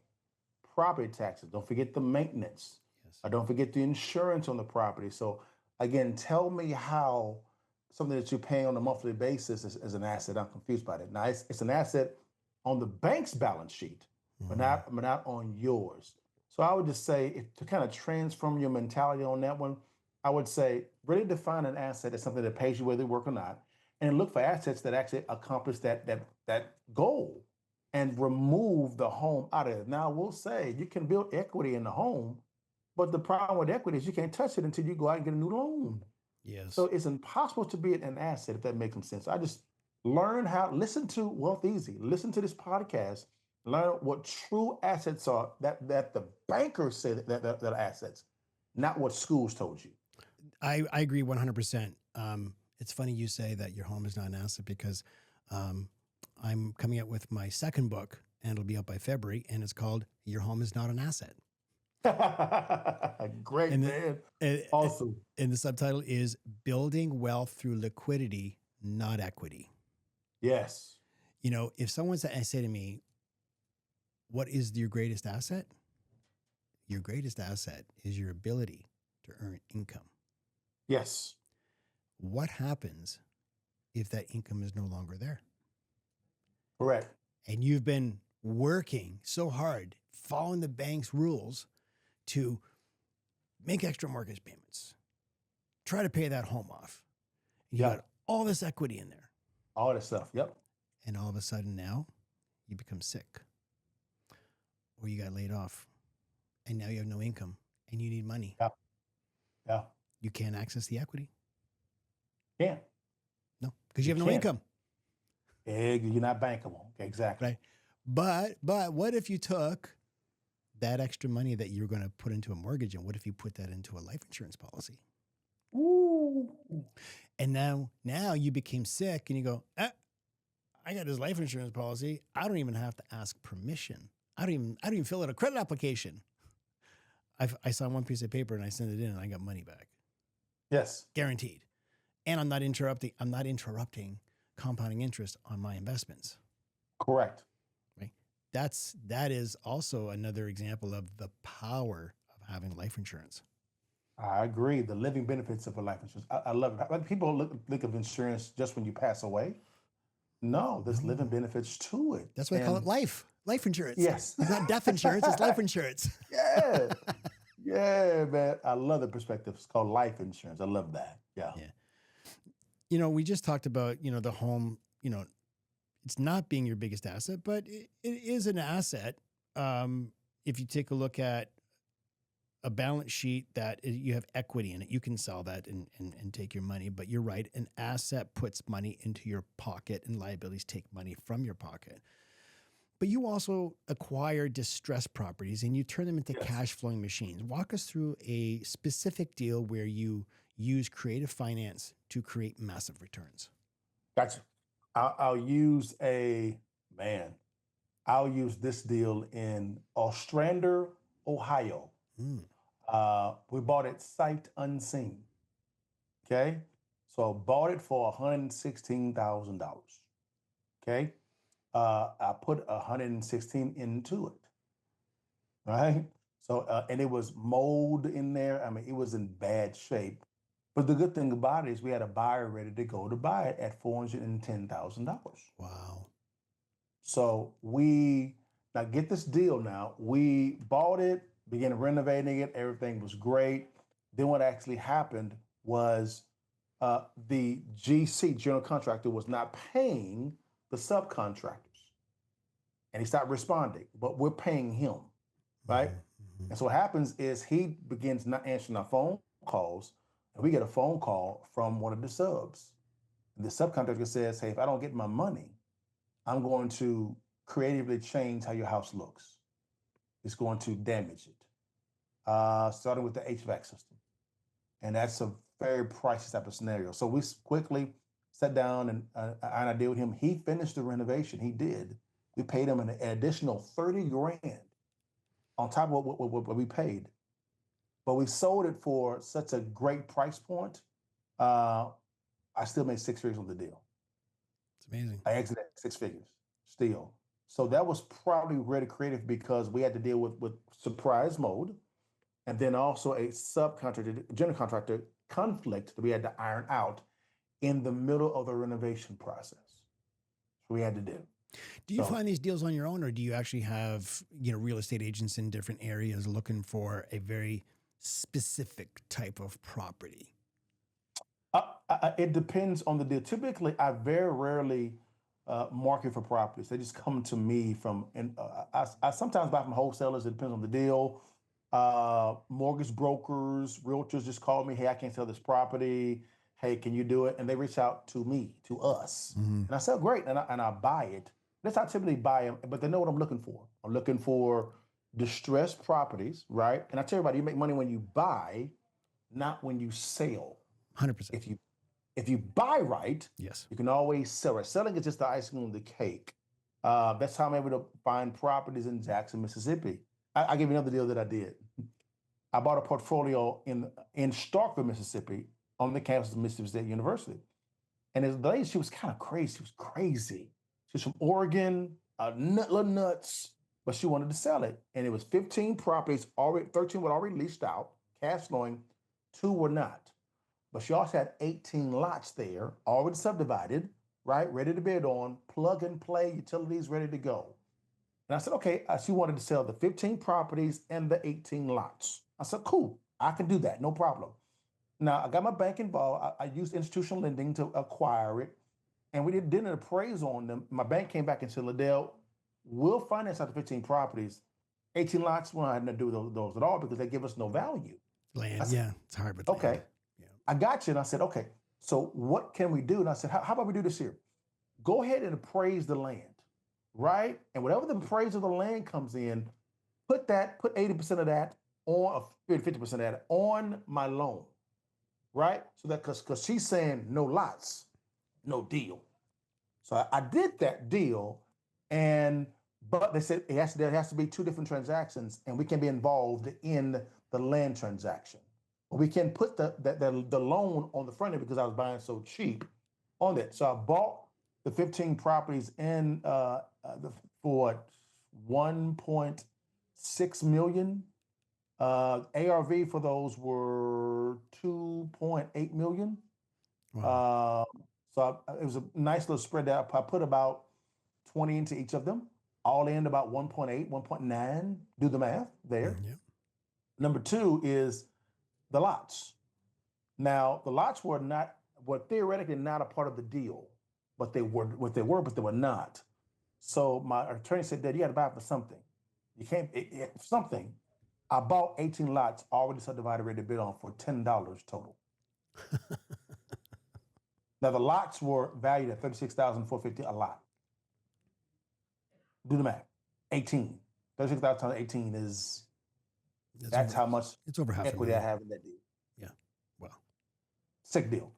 Property taxes. Don't forget the maintenance. Yes. Don't forget the insurance on the property. So again, tell me how something that you're paying on a monthly basis is an asset. I'm confused by that. Now, it's an asset on the bank's balance sheet, but not on yours. So I would just say, to kind of transform your mentality on that one, I would say really define an asset as something that pays you whether you work or not, and look for assets that actually accomplish that goal, and remove the home out of it. Now, we'll say you can build equity in the home, but the problem with equity is you can't touch it until you go out and get a new loan. Yes. So it's impossible to be an asset, if that makes some sense. I just listen to Wealth Easy, listen to this podcast, learn what true assets are that the bankers say that are assets, not what schools told you. I agree 100%. It's funny you say that your home is not an asset because I'm coming out with my second book, and it'll be out by February, and it's called Your Home is Not an Asset. Great, man. Awesome. And the subtitle is Building Wealth Through Liquidity, Not Equity. Yes. If someone say to me, what is your greatest asset? Your greatest asset is your ability to earn income. Yes. What happens if that income is no longer there? Correct. And you've been working so hard, following the bank's rules to make extra mortgage payments, try to pay that home off. And you got all this equity in there. All this stuff. Yep. And all of a sudden now you become sick, or you got laid off, and now you have no income and you need money. Yeah. Yeah. You can't access the equity. Can't. No, because you have no income. You're not bankable. Exactly. Right. But what if you took that extra money that you were going to put into a mortgage, and what if you put that into a life insurance policy? Ooh. And now you became sick, and you go, I got this life insurance policy. I don't even have to ask permission. I don't even fill out a credit application. I signed one piece of paper and I sent it in and I got money back. Yes. Guaranteed. And I'm not interrupting compounding interest on my investments. Correct. Right. That is also another example of the power of having life insurance. I agree. The living benefits of a life insurance. I love it. Like people look of insurance just when you pass away. No, there's living benefits to it. That's why I call it life insurance. Yes. It's not death insurance, it's life insurance. Yeah. Yeah, man. I love the perspective. It's called life insurance. I love that. Yeah. We just talked about, the home, it's not being your biggest asset, but it is an asset. If you take a look at a balance sheet that you have equity in it, you can sell that and take your money. But you're right, an asset puts money into your pocket and liabilities take money from your pocket. But you also acquire distressed properties and you turn them into cash flowing machines. Walk us through a specific deal where you use creative finance to create massive returns. Gotcha. I'll use this deal in Ostrander, Ohio. We bought it sight unseen. Okay. So I bought it for $116,000. Okay. I put 116 into it. Right. So, and it was mold in there. I mean, it was in bad shape. But the good thing about it is we had a buyer ready to go to buy it at $410,000. Wow. So now get this deal now. We bought it, began renovating it. Everything was great. Then what actually happened was the GC, general contractor, was not paying the subcontractors. And he stopped responding, but we're paying him, right? Mm-hmm. And so what happens is he begins not answering our phone calls, and we get a phone call from one of the subs. And the subcontractor says, hey, if I don't get my money, I'm going to creatively change how your house looks. It's going to damage it, starting with the HVAC system. And that's a very pricey type of scenario. So we quickly sat down and I deal with him. He finished the renovation. He did. We paid him an additional $30,000 on top of what we paid. But we sold it for such a great price point. I still made 6 figures on the deal. It's amazing. I exited 6 figures still. So that was probably really creative because we had to deal with surprise mode and then also a subcontractor, general contractor conflict that we had to iron out in the middle of the renovation process. So we had to do. Do you find these deals on your own, or do you actually have, real estate agents in different areas looking for a very specific type of property? It depends on the deal. Typically, I very rarely market for properties. They just come to me from, and I sometimes buy from wholesalers. It depends on the deal. Mortgage brokers, realtors just call me. Hey, I can't sell this property. Hey, can you do it? And they reach out to me, to us. Mm-hmm. And I say, great. And I buy it. That's how I typically buy them, but they know what I'm looking for. I'm looking for distressed properties, right? And I tell everybody, you make money when you buy, not when you sell. 100%. If you buy right, yes, you can always sell it. Selling is just the icing on the cake. That's how I'm able to find properties in Jackson, Mississippi. I'll give you another deal that I did. I bought a portfolio in Starkville, Mississippi, on the campus of Mississippi State University. And this lady, she was kind of crazy. She was crazy. She was from Oregon, little nuts, but she wanted to sell it. And it was 15 properties, 13 were already leased out, cash flowing, 2 were not. But she also had 18 lots there, already subdivided, right? Ready to bid on, plug and play, utilities ready to go. And I said, okay, she wanted to sell the 15 properties and the 18 lots. I said, cool, I can do that, no problem. Now, I got my bank involved. I used institutional lending to acquire it. And we did an appraisal on them. My bank came back and said, LaDale, we'll finance out the 15 properties. 18 lots, we're not having to do those at all because they give us no value. Land, said, it's hard with okay, land. Yeah. I got you. And I said, okay, so what can we do? And I said, how about we do this here? Go ahead and appraise the land, right? And whatever the appraisal of the land comes in, put 80% of that on, 50% of that on my loan, right? So that, because she's saying no lots, no deal. So I did that deal, but they said there has to be two different transactions, and we can be involved in the land transaction. But we can put the loan on the front end because I was buying so cheap on it. So I bought the 15 properties for 1.6 million. ARV for those were 2.8 million. Wow. It was a nice little spread out. I put about 20 into each of them, all in about 1.8, 1.9. Do the math there. Yeah. Number two is the lots. Now, the lots were theoretically not a part of the deal, but they were but they were not. So my attorney said that you got to buy for something. You can't something. I bought 18 lots already subdivided, ready to bid on for $10 total. Now the lots were valued at $36,450 a lot. Do the math. 18. 36,000 times 18 is that's how much it's over half equity I have in that deal. Yeah. Wow. Sick deal.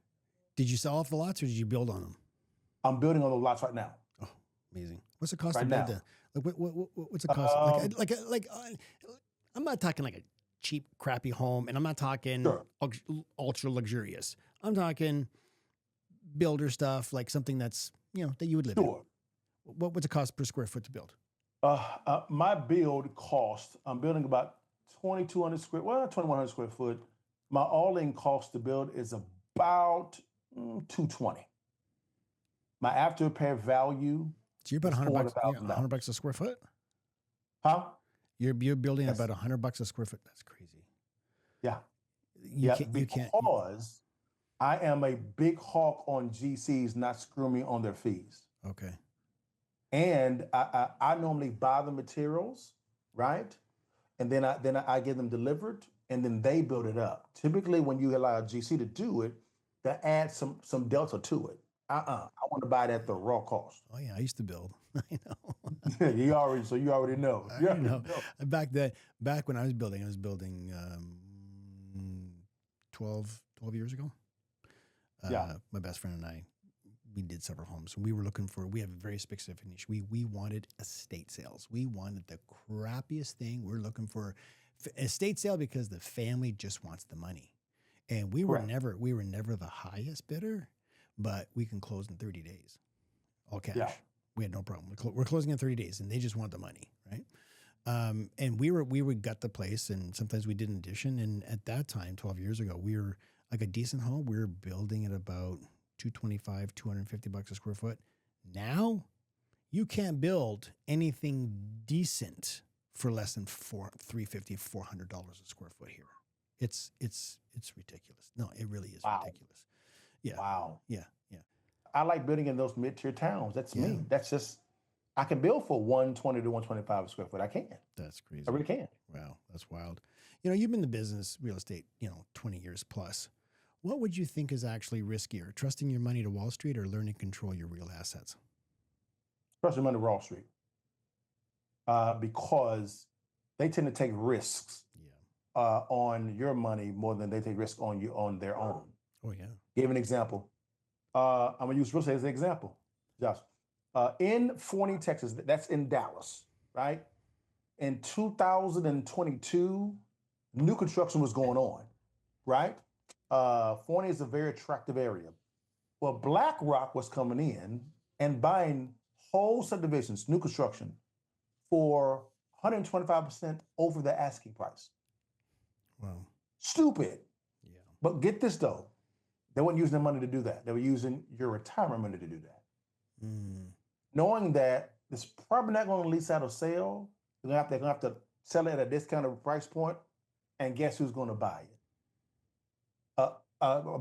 Did you sell off the lots or did you build on them? I'm building on those lots right now. Oh, amazing. What's the cost Right to build now. that? Like what's the cost? I'm not talking like a cheap, crappy home, and I'm not talking Sure. ultra luxurious. I'm talking builder stuff, like something that's that you would live Sure. in. What's the cost per square foot to build? My build cost, I'm building about 2,100 square foot. My all-in cost to build is about $220. My after repair value So you're about is $100. $400,000. $100 a square foot. Huh? You're building Yes. about $100 a square foot. That's crazy. Yeah. You can't. Because I am a big hawk on GCs not screwing me on their fees. Okay. And I normally buy the materials, right? And then I get them delivered, and then they build it up. Typically, when you allow a GC to do it, that adds some delta to it. I want to buy it at the raw cost. Oh yeah, I used to build. I know. you already know. I know. Back when I was building 12 years ago. My best friend and I, we did several homes. We were we have a very specific niche. We wanted estate sales. We wanted the crappiest thing. We're looking for estate sale because the family just wants the money. And we were never the highest bidder, but we can close in 30 days. All cash. Yeah. We had no problem. We're closing in 30 days and they just want the money, right? And we would gut the place, and sometimes we did an addition. And at that time, 12 years ago, we were like a decent home. We were building at about $225, $250 a square foot. Now you can't build anything decent for less than $350, $400 a square foot here. It's ridiculous. No, it really is ridiculous. Yeah. Wow. Yeah. I like building in those mid-tier towns. That's me. That's just, I can build for 120 to 125 a square foot. I can. That's crazy. I really can. Wow. That's wild. You've been in the business, real estate, 20 years plus. What would you think is actually riskier, trusting your money to Wall Street or learning to control your real assets? Trusting money to Wall Street. Because they tend to take risks on your money more than they take risk on their own. Oh, yeah. Give an example. I'm going to use real estate as an example, Josh. In Forney, Texas, that's in Dallas, right? In 2022, new construction was going on, right? Forney is a very attractive area. Well, BlackRock was coming in and buying whole subdivisions, new construction, for 125% over the asking price. Wow. Stupid. Yeah. But get this though. They weren't using their money to do that. They were using your retirement money to do that. Knowing that it's probably not going to lease out or sell, they're going to have to sell it at a discounted price point, and guess who's going to buy it?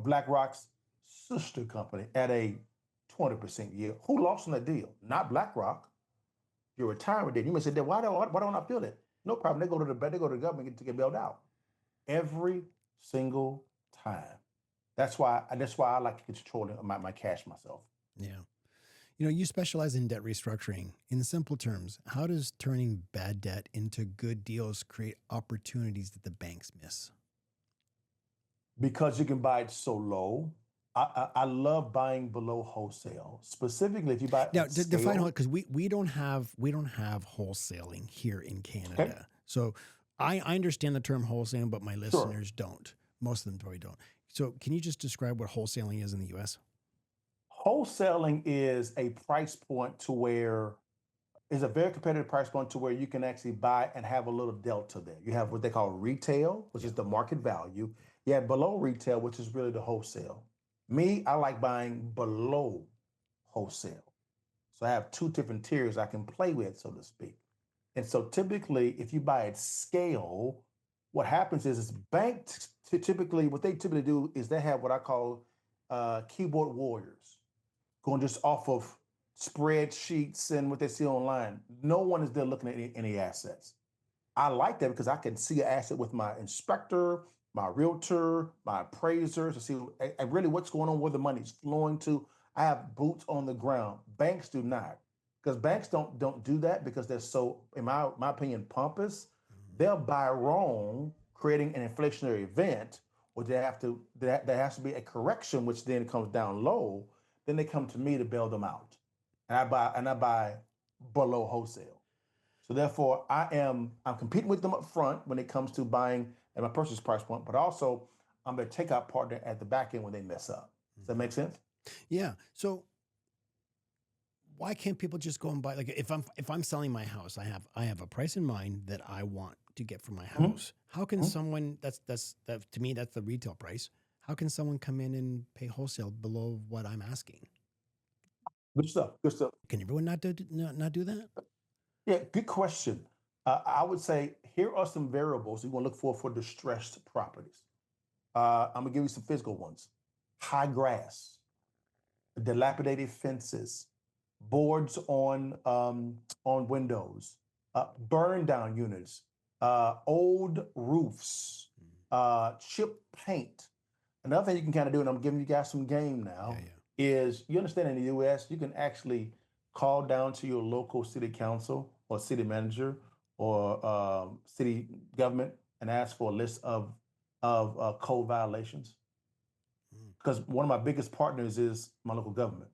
BlackRock's sister company at a 20% yield. Who lost on that deal? Not BlackRock. Your retirement did. You may say, why don't I feel it? No problem. They go to the government to get bailed out every single time. That's why I like to control my cash myself. Yeah. You specialize in debt restructuring. In simple terms, how does turning bad debt into good deals create opportunities that the banks miss? Because you can buy it so low, I love buying below wholesale, specifically if you buy Now, at define scale. because we don't have wholesaling here in Okay, Canada. So I understand the term wholesaling, but my sure. listeners don't. Most of them probably don't. So can you just describe what wholesaling is in the U.S.? Wholesaling is a price point to where is a very competitive price point to where you can actually buy and have a little delta there. You have what they call retail, which Yeah. is the market value. You have below retail, which is really the wholesale. Me, I like buying below wholesale. So I have two different tiers I can play with, so to speak. And so typically, if you buy at scale, what happens is banks typically, what they typically do is they have what I call keyboard warriors going just off of spreadsheets and what they see online. No one is there looking at any assets. I like that because I can see an asset with my inspector, my realtor, my appraiser to see really what's going on, where the money's flowing to. I have boots on the ground. Banks do not, because banks don't do that because they're so, in my opinion, pompous. Mhm. They'll buy wrong, creating an inflationary event, or there has to be a correction, which then comes down low. Then they come to me to bail them out, and I buy below wholesale. So therefore, I'm competing with them up front when it comes to buying at my purchase price point, but also I'm their takeout partner at the back end when they mess up. Does that Mhm. make sense? Yeah. So why can't people just go and buy, like, if I'm selling my house, I have a price in mind that I want to get for my Mhm, house. How can mhm. someone, that to me that's the retail price. How can someone come in and pay wholesale below what I'm asking? Good stuff. Good stuff. Can everyone not do that? Yeah, good question. I would say here are some variables you want to look for distressed properties. I'm gonna give you some physical ones: high grass, dilapidated fences, boards on windows, burn down units, old roofs, chip paint. Another thing you can kind of do, and I'm giving you guys some game Yeah, now, yeah. is you understand in the U.S. you can actually call down to your local city council or city manager or city government and ask for a list of code violations. Mm. Because one of my biggest partners is my local government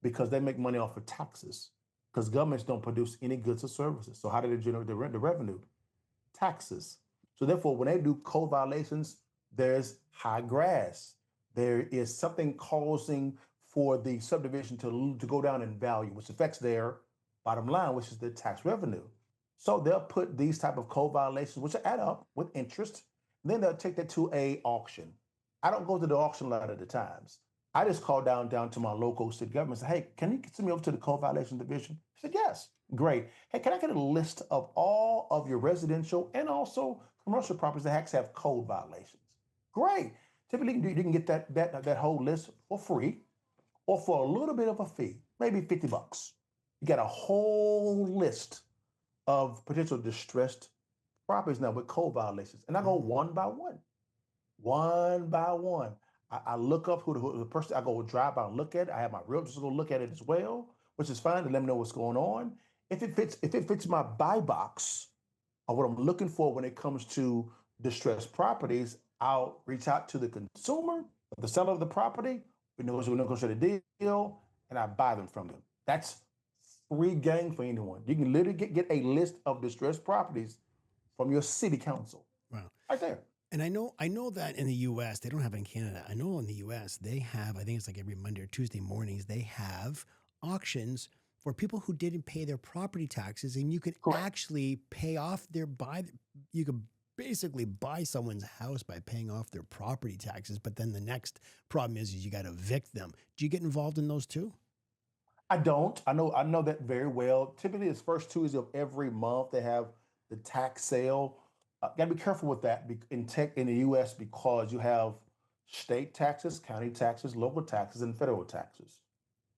because they make money off of taxes. Because governments don't produce any goods or services. So how do they generate the revenue? Taxes. So therefore, when they do code violations, there's high grass. There is something causing for the subdivision to go down in value, which affects their bottom line, which is their tax revenue. So they'll put these type of code violations, which add up with interest. Then they'll take that to a auction. I don't go to the auction lot at the times. I just call down to my local city government and say, hey, can you send me over to the code violation division? He said, yes. Great. Hey, can I get a list of all of your residential and also commercial properties that actually have code violations? Great. Typically, you can get that whole list for free or for a little bit of a fee, maybe $50. You got a whole list of potential distressed properties now with code violations. And I go Mm. one by one, one by one. I look up who the person, I go drive by and look at it. I have my realtors go look at it as well, which is fine to let me know what's going on. If it fits my buy box of what I'm looking for when it comes to distressed properties, I'll reach out to the consumer, the seller of the property. We negotiate a deal, and I buy them from them. That's free game for anyone. You can literally get a list of distressed properties from your city council Wow. right there. And I know that in the US, they don't have it in Canada. I know in the US, they have, I think it's like every Monday or Tuesday mornings, they have auctions for people who didn't pay their property taxes, and you can Correct. actually pay off their buy you could basically buy someone's house by paying off their property taxes, but then the next problem is you got to evict them. Do you get involved in those too? I don't. I know that very well. Typically, it's first Tuesday of every month they have the tax sale. Got to be careful with that in tech in the U.S. because you have state taxes, county taxes, local taxes, and federal taxes.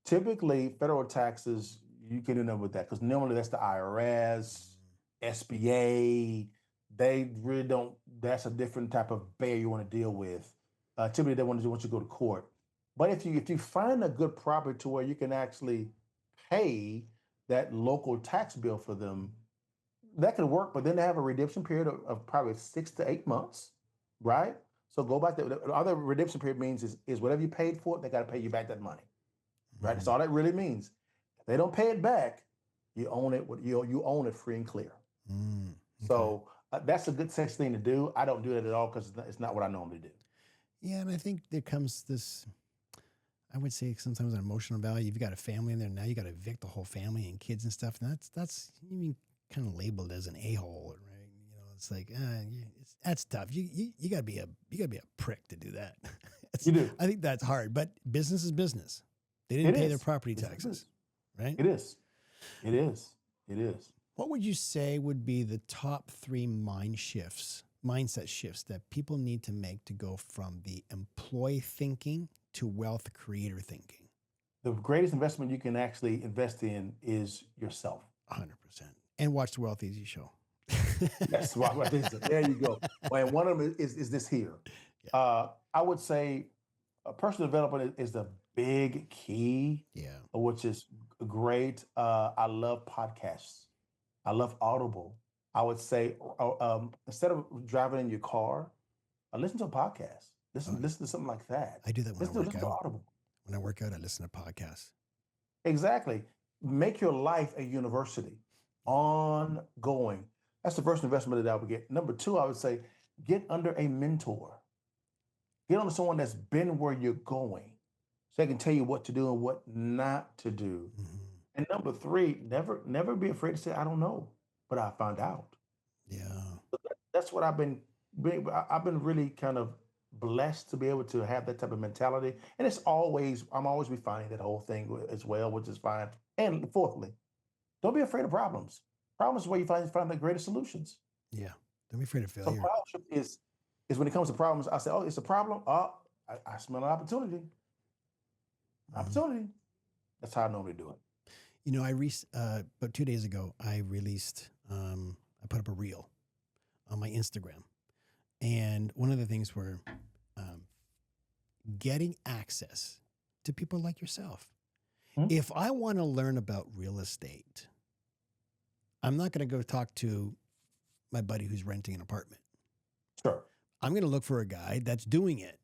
Typically, federal taxes you can end up with that because normally that's the IRS, SBA. They really don't. That's a different type of bear you want to deal with. Typically, they want you to go to court. But if you find a good property to where you can actually pay that local tax bill for them, that could work. But then they have a redemption period of probably 6 to 8 months, right? So go back. The other redemption period means is whatever you paid for it, they got to pay you back that money, right? That's all that really means. If they don't pay it back, you own it. You own it free and clear. Okay. So that's a good sex thing to do. I don't do that at all because it's not what I normally do. Yeah, and I think there comes this, I would say sometimes an emotional value. You've got a family in there now. You got to evict the whole family and kids and stuff. And that's you mean kind of labeled as an a-hole, right? You know, it's like that's tough. You got to be a prick to do that. You do. I think that's hard. But business is business. They didn't pay their property It's taxes, right? It is. It is. It is. What would you say would be the top 3 mindset shifts that people need to make to go from the employee thinking to wealth creator thinking? The greatest investment you can actually invest in is yourself. 100%. And watch the Wealth Eazy show. Yes, there you go. And one of them is this here. Yeah. I would say personal development is the big key. Yeah. Which is great. I love podcasts. I love Audible. I would say instead of driving in your car, listen to a podcast. Listen to something like that. I do that when I work out. Audible. When I work out, I listen to podcasts. Exactly. Make your life a university, ongoing. That's the first investment that I would get. Number 2, I would say get under a mentor. Get under someone that's been where you're going, so they can tell you what to do and what not to do. Mm-hmm. And number 3, never be afraid to say, I don't know, but I found out. Yeah. So that's what I've been really kind of blessed to be able to have that type of mentality. And I'm always refining that whole thing as well, which is fine. And fourthly, don't be afraid of problems. Problems is where you find the greatest solutions. Yeah. Don't be afraid of failure. So problem is when it comes to problems, I say, oh, it's a problem. Oh, I smell an opportunity. Opportunity. That's how I normally do it. You know, about 2 days ago, I released, I put up a reel on my Instagram. And one of the things were getting access to people like yourself. Mm-hmm. If I want to learn about real estate, I'm not going to go talk to my buddy who's renting an apartment. Sure. I'm going to look for a guy that's doing it.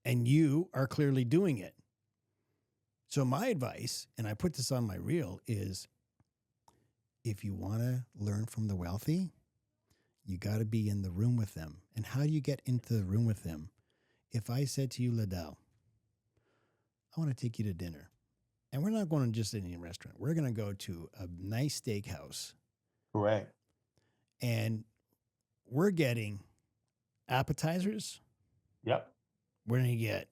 And you are clearly doing it. So my advice, and I put this on my reel, is if you want to learn from the wealthy, you got to be in the room with them. And how do you get into the room with them? If I said to you, LaDale, I want to take you to dinner. And we're not going to just any restaurant. We're going to go to a nice steakhouse. Correct. And we're getting appetizers. Yep. We're going to get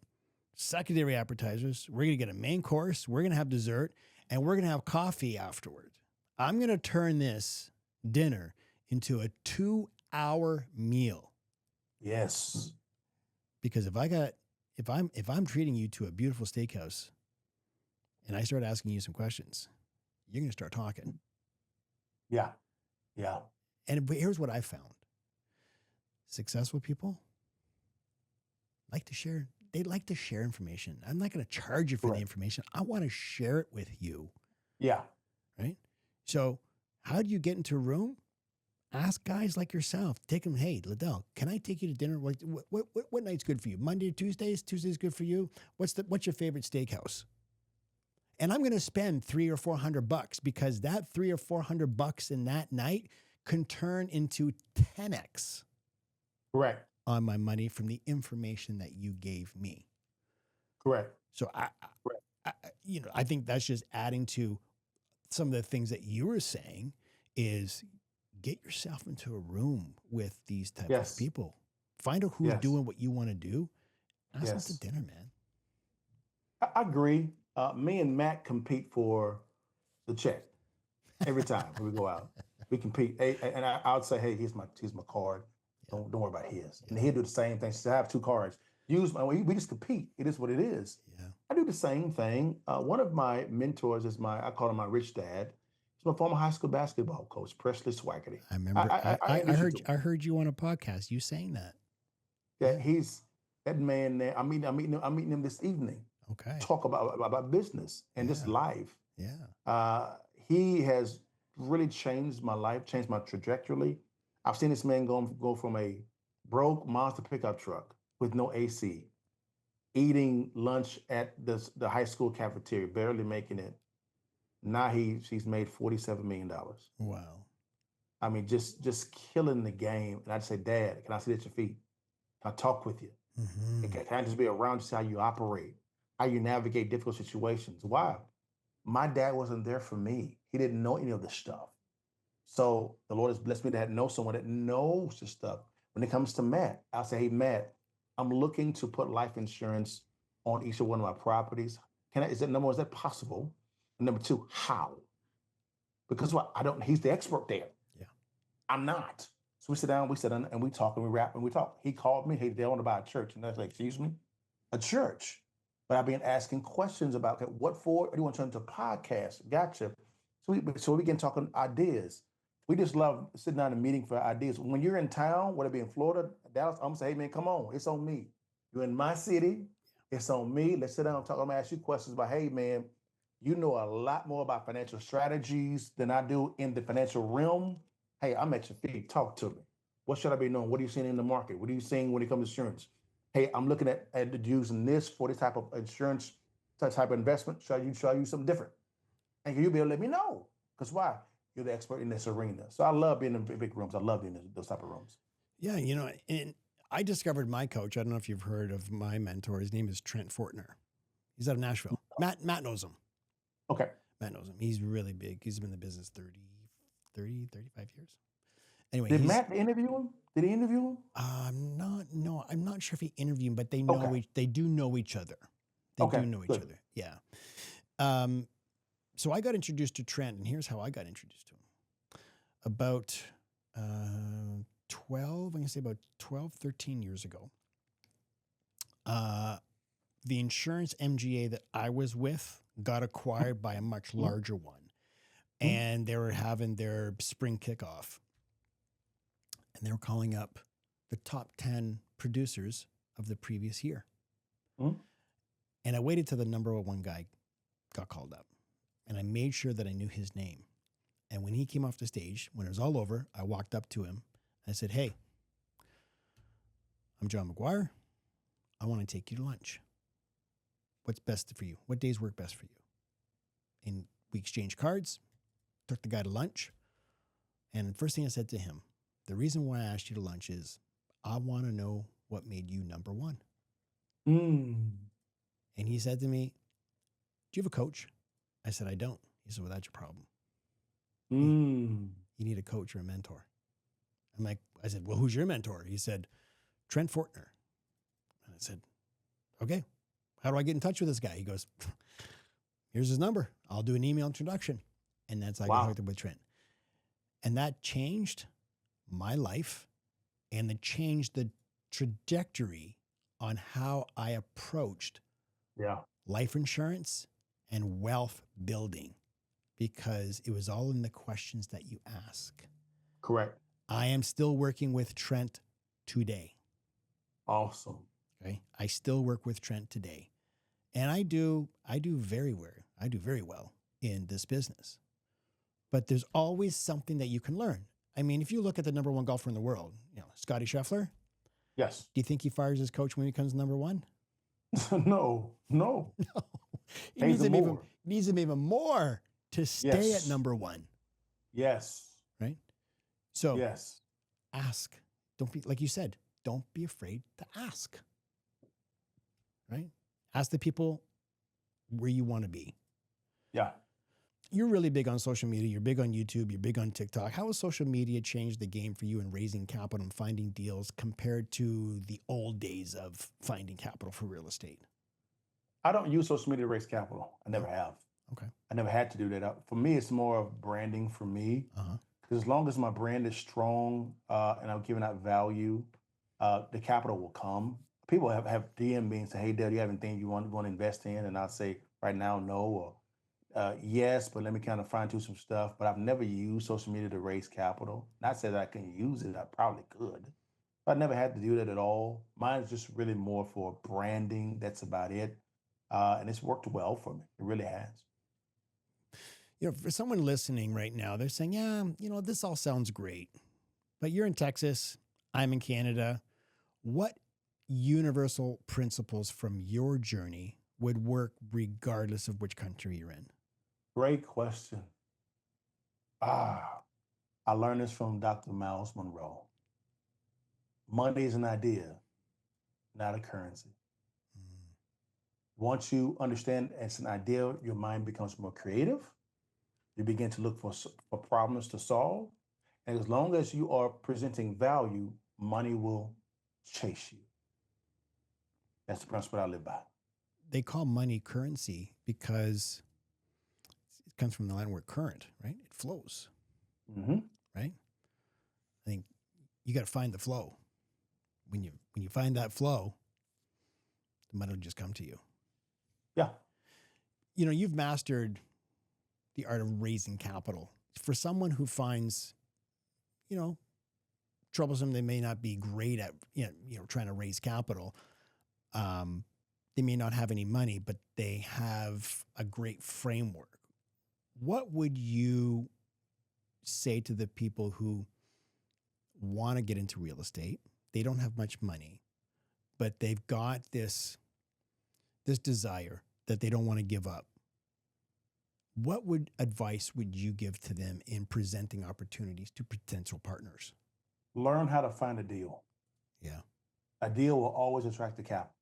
secondary appetizers. We're going to get a main course. We're going to have dessert. And we're going to have coffee afterwards. I'm going to turn this dinner into a 2-hour meal. Yes. Because if I'm treating you to a beautiful steakhouse and I start asking you some questions, you're going to start talking. Yeah. Yeah. And here's what I found. Successful people like to share. They like to share information. I'm not going to charge you for the information. I want to share it with you. Yeah. Right? So how do you get into a room? Ask guys like yourself. Take them, hey, LaDale, can I take you to dinner? What night's good for you? Monday, Tuesdays? Tuesday's good for you? What's your favorite steakhouse? And I'm going to spend $300 or $400 because that $300 or $400 in that night can turn into 10x. Correct. On my money from the information that you gave me. Correct. So I think that's just adding to some of the things that you were saying is get yourself into a room with these types of people. Find out who's doing what you want to do. Ask them to dinner, man. I agree. Me and Matt compete for the check every time we go out. We compete, and I would say, hey, here's my card. Don't worry about his. And he'll do the same thing. So I have 2 cards. We just compete. It is what it is. Yeah. I do the same thing. One of my mentors is I call him my rich dad. He's my former high school basketball coach, Presley Swaggerty. I remember. I heard you on a podcast. You saying that. Yeah, he's that man there. I'm meeting him this evening. Okay. Talk about business and just life. Yeah. He has really changed my life, changed my trajectory. I've seen this man go from a broke monster pickup truck with no AC, eating lunch at the high school cafeteria, barely making it. Now she's made $47 million. Wow. I mean, just killing the game. And I'd say, Dad, can I sit at your feet? Can I talk with you? Mm-hmm. Can I just be around you, see how you operate, how you navigate difficult situations? Why? My dad wasn't there for me. He didn't know any of this stuff. So the Lord has blessed me to know someone that knows this stuff. When it comes to Matt, I'll say, hey, Matt, I'm looking to put life insurance on each of one of my properties. Is that number one, is that possible? And number two, how? Because what? He's the expert there. Yeah. I'm not. So we sit down, and we talk and we rap and we talk. He called me, hey, they want to buy a church. And I was like, excuse me? A church. But I've been asking questions about, okay, what for? Or do you want to turn into a podcast? Gotcha. So we begin talking ideas. We just love sitting down and meeting for ideas. When you're in town, whether it be in Florida, Dallas, I'm gonna say, hey man, come on, it's on me. You're in my city, it's on me. Let's sit down and talk. I'm gonna ask you questions about, hey man, you know a lot more about financial strategies than I do in the financial realm. Hey, I'm at your feet. Talk to me. What should I be doing? What are you seeing in the market? What are you seeing when it comes to insurance? Hey, I'm looking at using this for this type of insurance, type of investment. Should I use something different? And you'll be able to let me know. Because why? You're the expert in this arena. So I love being in big rooms. I love being in those type of rooms. Yeah, and I discovered my coach. I don't know if you've heard of my mentor. His name is Trent Fortner. He's out of Nashville. Matt knows him. Okay. Matt knows him. He's really big. He's been in the business 35 years. Anyway, did Matt interview him? Did he interview him? I'm not sure if he interviewed him, but they know they do know each other. They do know each other. Yeah. So I got introduced to Trent, and here's how I got introduced to him. About 12, 13 years ago, the insurance MGA that I was with got acquired by a much larger one. And they were having their spring kickoff. And they were calling up the top 10 producers of the previous year. And I waited till the number one guy got called up. And I made sure that I knew his name. And when he came off the stage, when it was all over, I walked up to him. I said, hey, I'm John McGuire. I want to take you to lunch. What's best for you? What days work best for you? And we exchanged cards, took the guy to lunch. And the first thing I said to him, the reason why I asked you to lunch is I want to know what made you number one. And he said to me, do you have a coach? I said, I don't. He said, well, that's your problem. You need a coach or a mentor. I said, well, who's your mentor? He said, Trent Fortner. And I said, okay, how do I get in touch with this guy? He goes, here's his number. I'll do an email introduction. And that's how I got hooked up with Trent. And that changed my life, and it changed the trajectory on how I approached life insurance and wealth building, because it was all in the questions that you ask. Correct. I am still working with Trent today. Awesome. Okay. I still work with Trent today. And I do very well in this business. But there's always something that you can learn. I mean, if you look at the number one golfer in the world, Scotty Scheffler. Yes. Do you think he fires his coach when he becomes number one? No. He needs him even more to stay at number one. Yes. Right? So ask. Don't be, like you said, don't be afraid to ask. Right? Ask the people where you want to be. Yeah. You're really big on social media. You're big on YouTube. You're big on TikTok. How has social media changed the game for you in raising capital and finding deals compared to the old days of finding capital for real estate? I don't use social media to raise capital. I never have. Okay. I never had to do that. For me, it's more of branding for me. Because as long as my brand is strong and I'm giving out value, the capital will come. People have DM me and say, hey, Dale, do you have anything you want to invest in? And I'll say, right now, no, or yes, but let me kind of fine tune some stuff. But I've never used social media to raise capital. Not say that I can use it. I probably could. But I never had to do that at all. Mine is just really more for branding. That's about it. And it's worked well for me. It really has. For someone listening right now, they're saying, yeah, this all sounds great, but you're in Texas, I'm in Canada. What universal principles from your journey would work regardless of which country you're in? Great question. Ah, I learned this from Dr. Miles Monroe. Money is an idea, not a currency. Mm. Once you understand it's an idea, your mind becomes more creative. You begin to look for problems to solve. And as long as you are presenting value, money will chase you. That's the principle I live by. They call money currency because it comes from the Latin word current, right? It flows, Mm-hmm. right? I think you got to find the flow. When you find that flow, the money will just come to you. Yeah. You know, you've mastered the art of raising capital. For someone who finds, you know, troublesome, they may not be great at, trying to raise capital. They may not have any money, but they have a great framework. What would you say to the people who want to get into real estate? They don't have much money, but they've got this desire that they don't want to give up. What advice would you give to them in presenting opportunities to potential partners? Learn how to find a deal. Yeah. A deal will always attract the capital.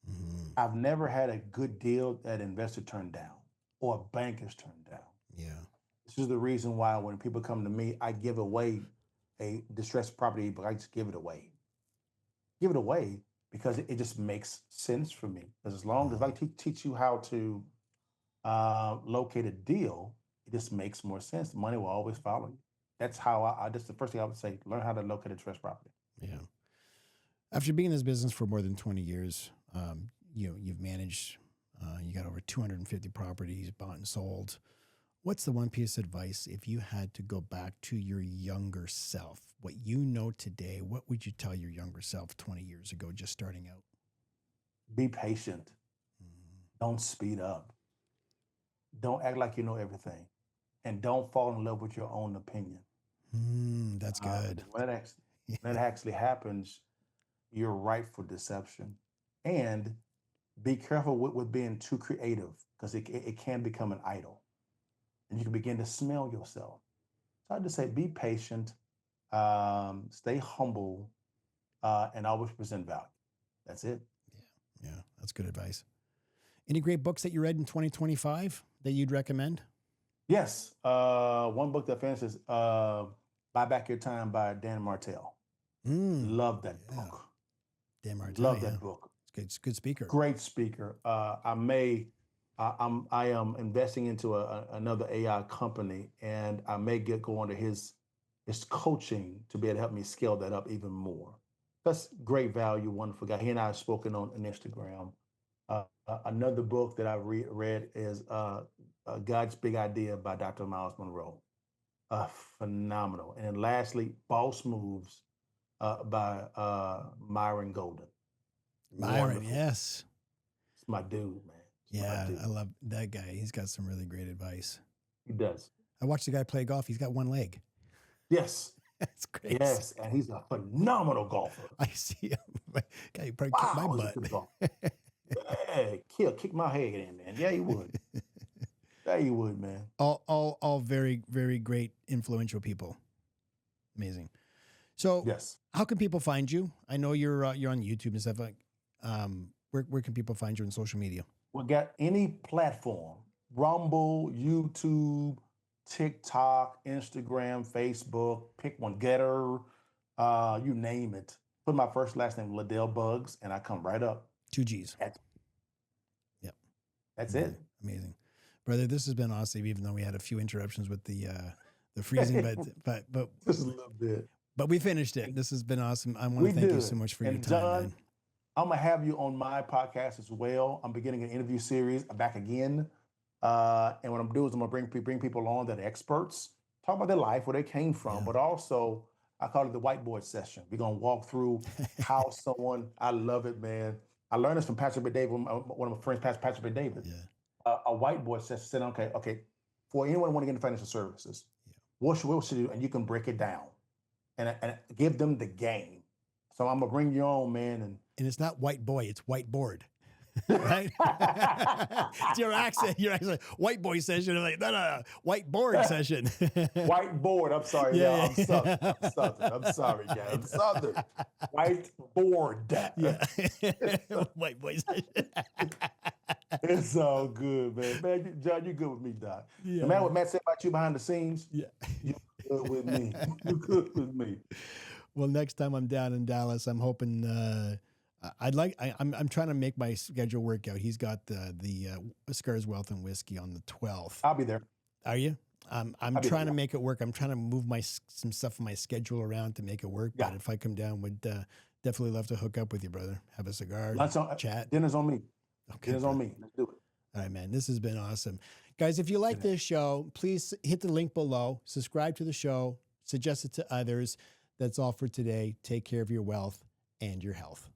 Mm-hmm. I've never had a good deal that an investor turned down or a banker's turned down. Yeah. This is the reason why when people come to me, I give away a distressed property, but I just give it away. Give it away because it just makes sense for me. Because as long as I teach you how to locate a deal, it just makes more sense. Money will always follow you. That's how that's the first thing I would say. Learn how to locate a distressed property. Yeah. After being in this business for more than 20 years, you've managed, you got over 250 properties bought and sold. What's the one piece of advice if you had to go back to your younger self, what you know today, what would you tell your younger self 20 years ago, just starting out? Be patient. Mm. Don't speed up. Don't act like you know everything. And don't fall in love with your own opinion. That's good. When that actually happens, you're ripe for deception. And be careful with being too creative because it can become an idol. And you can begin to smell yourself. So I just say be patient, stay humble, and always present value. That's it. Yeah, that's good advice. Any great books that you read in 2025 that you'd recommend? Yes. One book that finishes Buy Back Your Time by Dan Martell. Love that book. Dan Martell. Love that book. It's a good speaker. Great speaker. I am investing into another AI company, and I may go under his coaching to be able to help me scale that up even more. That's great value. Wonderful guy. He and I have spoken on Instagram. Another book that I read is God's Big Idea by Dr. Miles Monroe. Phenomenal. And then lastly, Boss Moves by Myron Golden. Myron, Wonderful. yes. It's my dude, man. Yeah, I love that guy. He's got some really great advice. He does. I watched the guy play golf. He's got one leg. Yes. That's crazy. Yes, and he's a phenomenal golfer. I see him. Guy, probably kick my butt. Hey, kick my head in, man. Yeah, he would. Yeah, he would, man. All very, very great, influential people. Amazing. So, yes, how can people find you? I know you're on YouTube and stuff. Like, where can people find you on social media? We got any platform: Rumble, YouTube, TikTok, Instagram, Facebook. Pick one, Getter, you name it. Put my first last name, LaDale Buggs, and I come right up. 2 G's. Yep. That's it. Amazing, brother. This has been awesome. Even though we had a few interruptions with the freezing, but just a little bit. But we finished it. This has been awesome. I want to thank you so much for your time, John, man. I'm gonna have you on my podcast as well. I'm beginning an interview series. I'm back again, and what I'm doing is I'm gonna bring people on that are experts, talk about their life, where they came from, but also I call it the whiteboard session. We're gonna walk through how someone. I love it, man. I learned this from Patrick B. David, one of my friends, Patrick B. David. Yeah. A whiteboard session. Said, okay, for anyone who want to get into financial services, what should we do? And you can break it down and give them the game. So I'm gonna bring you on, man, and And it's not white boy, it's whiteboard. Right? It's your accent. Your accent. White boy session. I'm like, no. Whiteboard session. Whiteboard. I'm sorry. Yeah, I'm Southern. I'm Southern. I'm sorry, guys. I'm Southern. Whiteboard. Yeah. White boy session. It's all good, man. Man, John, you good with me, Doc. Yeah. No matter what Matt said about you behind the scenes, Yeah. you good with me. You good with me. Well, next time I'm down in Dallas, I'm hoping I'm trying to make my schedule work out. He's got the Scars Wealth and Whiskey on the 12th. I'll be there. Are you? I'm trying to make it work. I'm trying to move some stuff in my schedule around to make it work. Yeah. But if I come down, would definitely love to hook up with you, brother. Have a cigar, chat. Dinner's on me. Okay, Dinner's on me. Let's do it. All right, man. This has been awesome. Guys, if you like this show, please hit the link below. Subscribe to the show. Suggest it to others. That's all for today. Take care of your wealth and your health.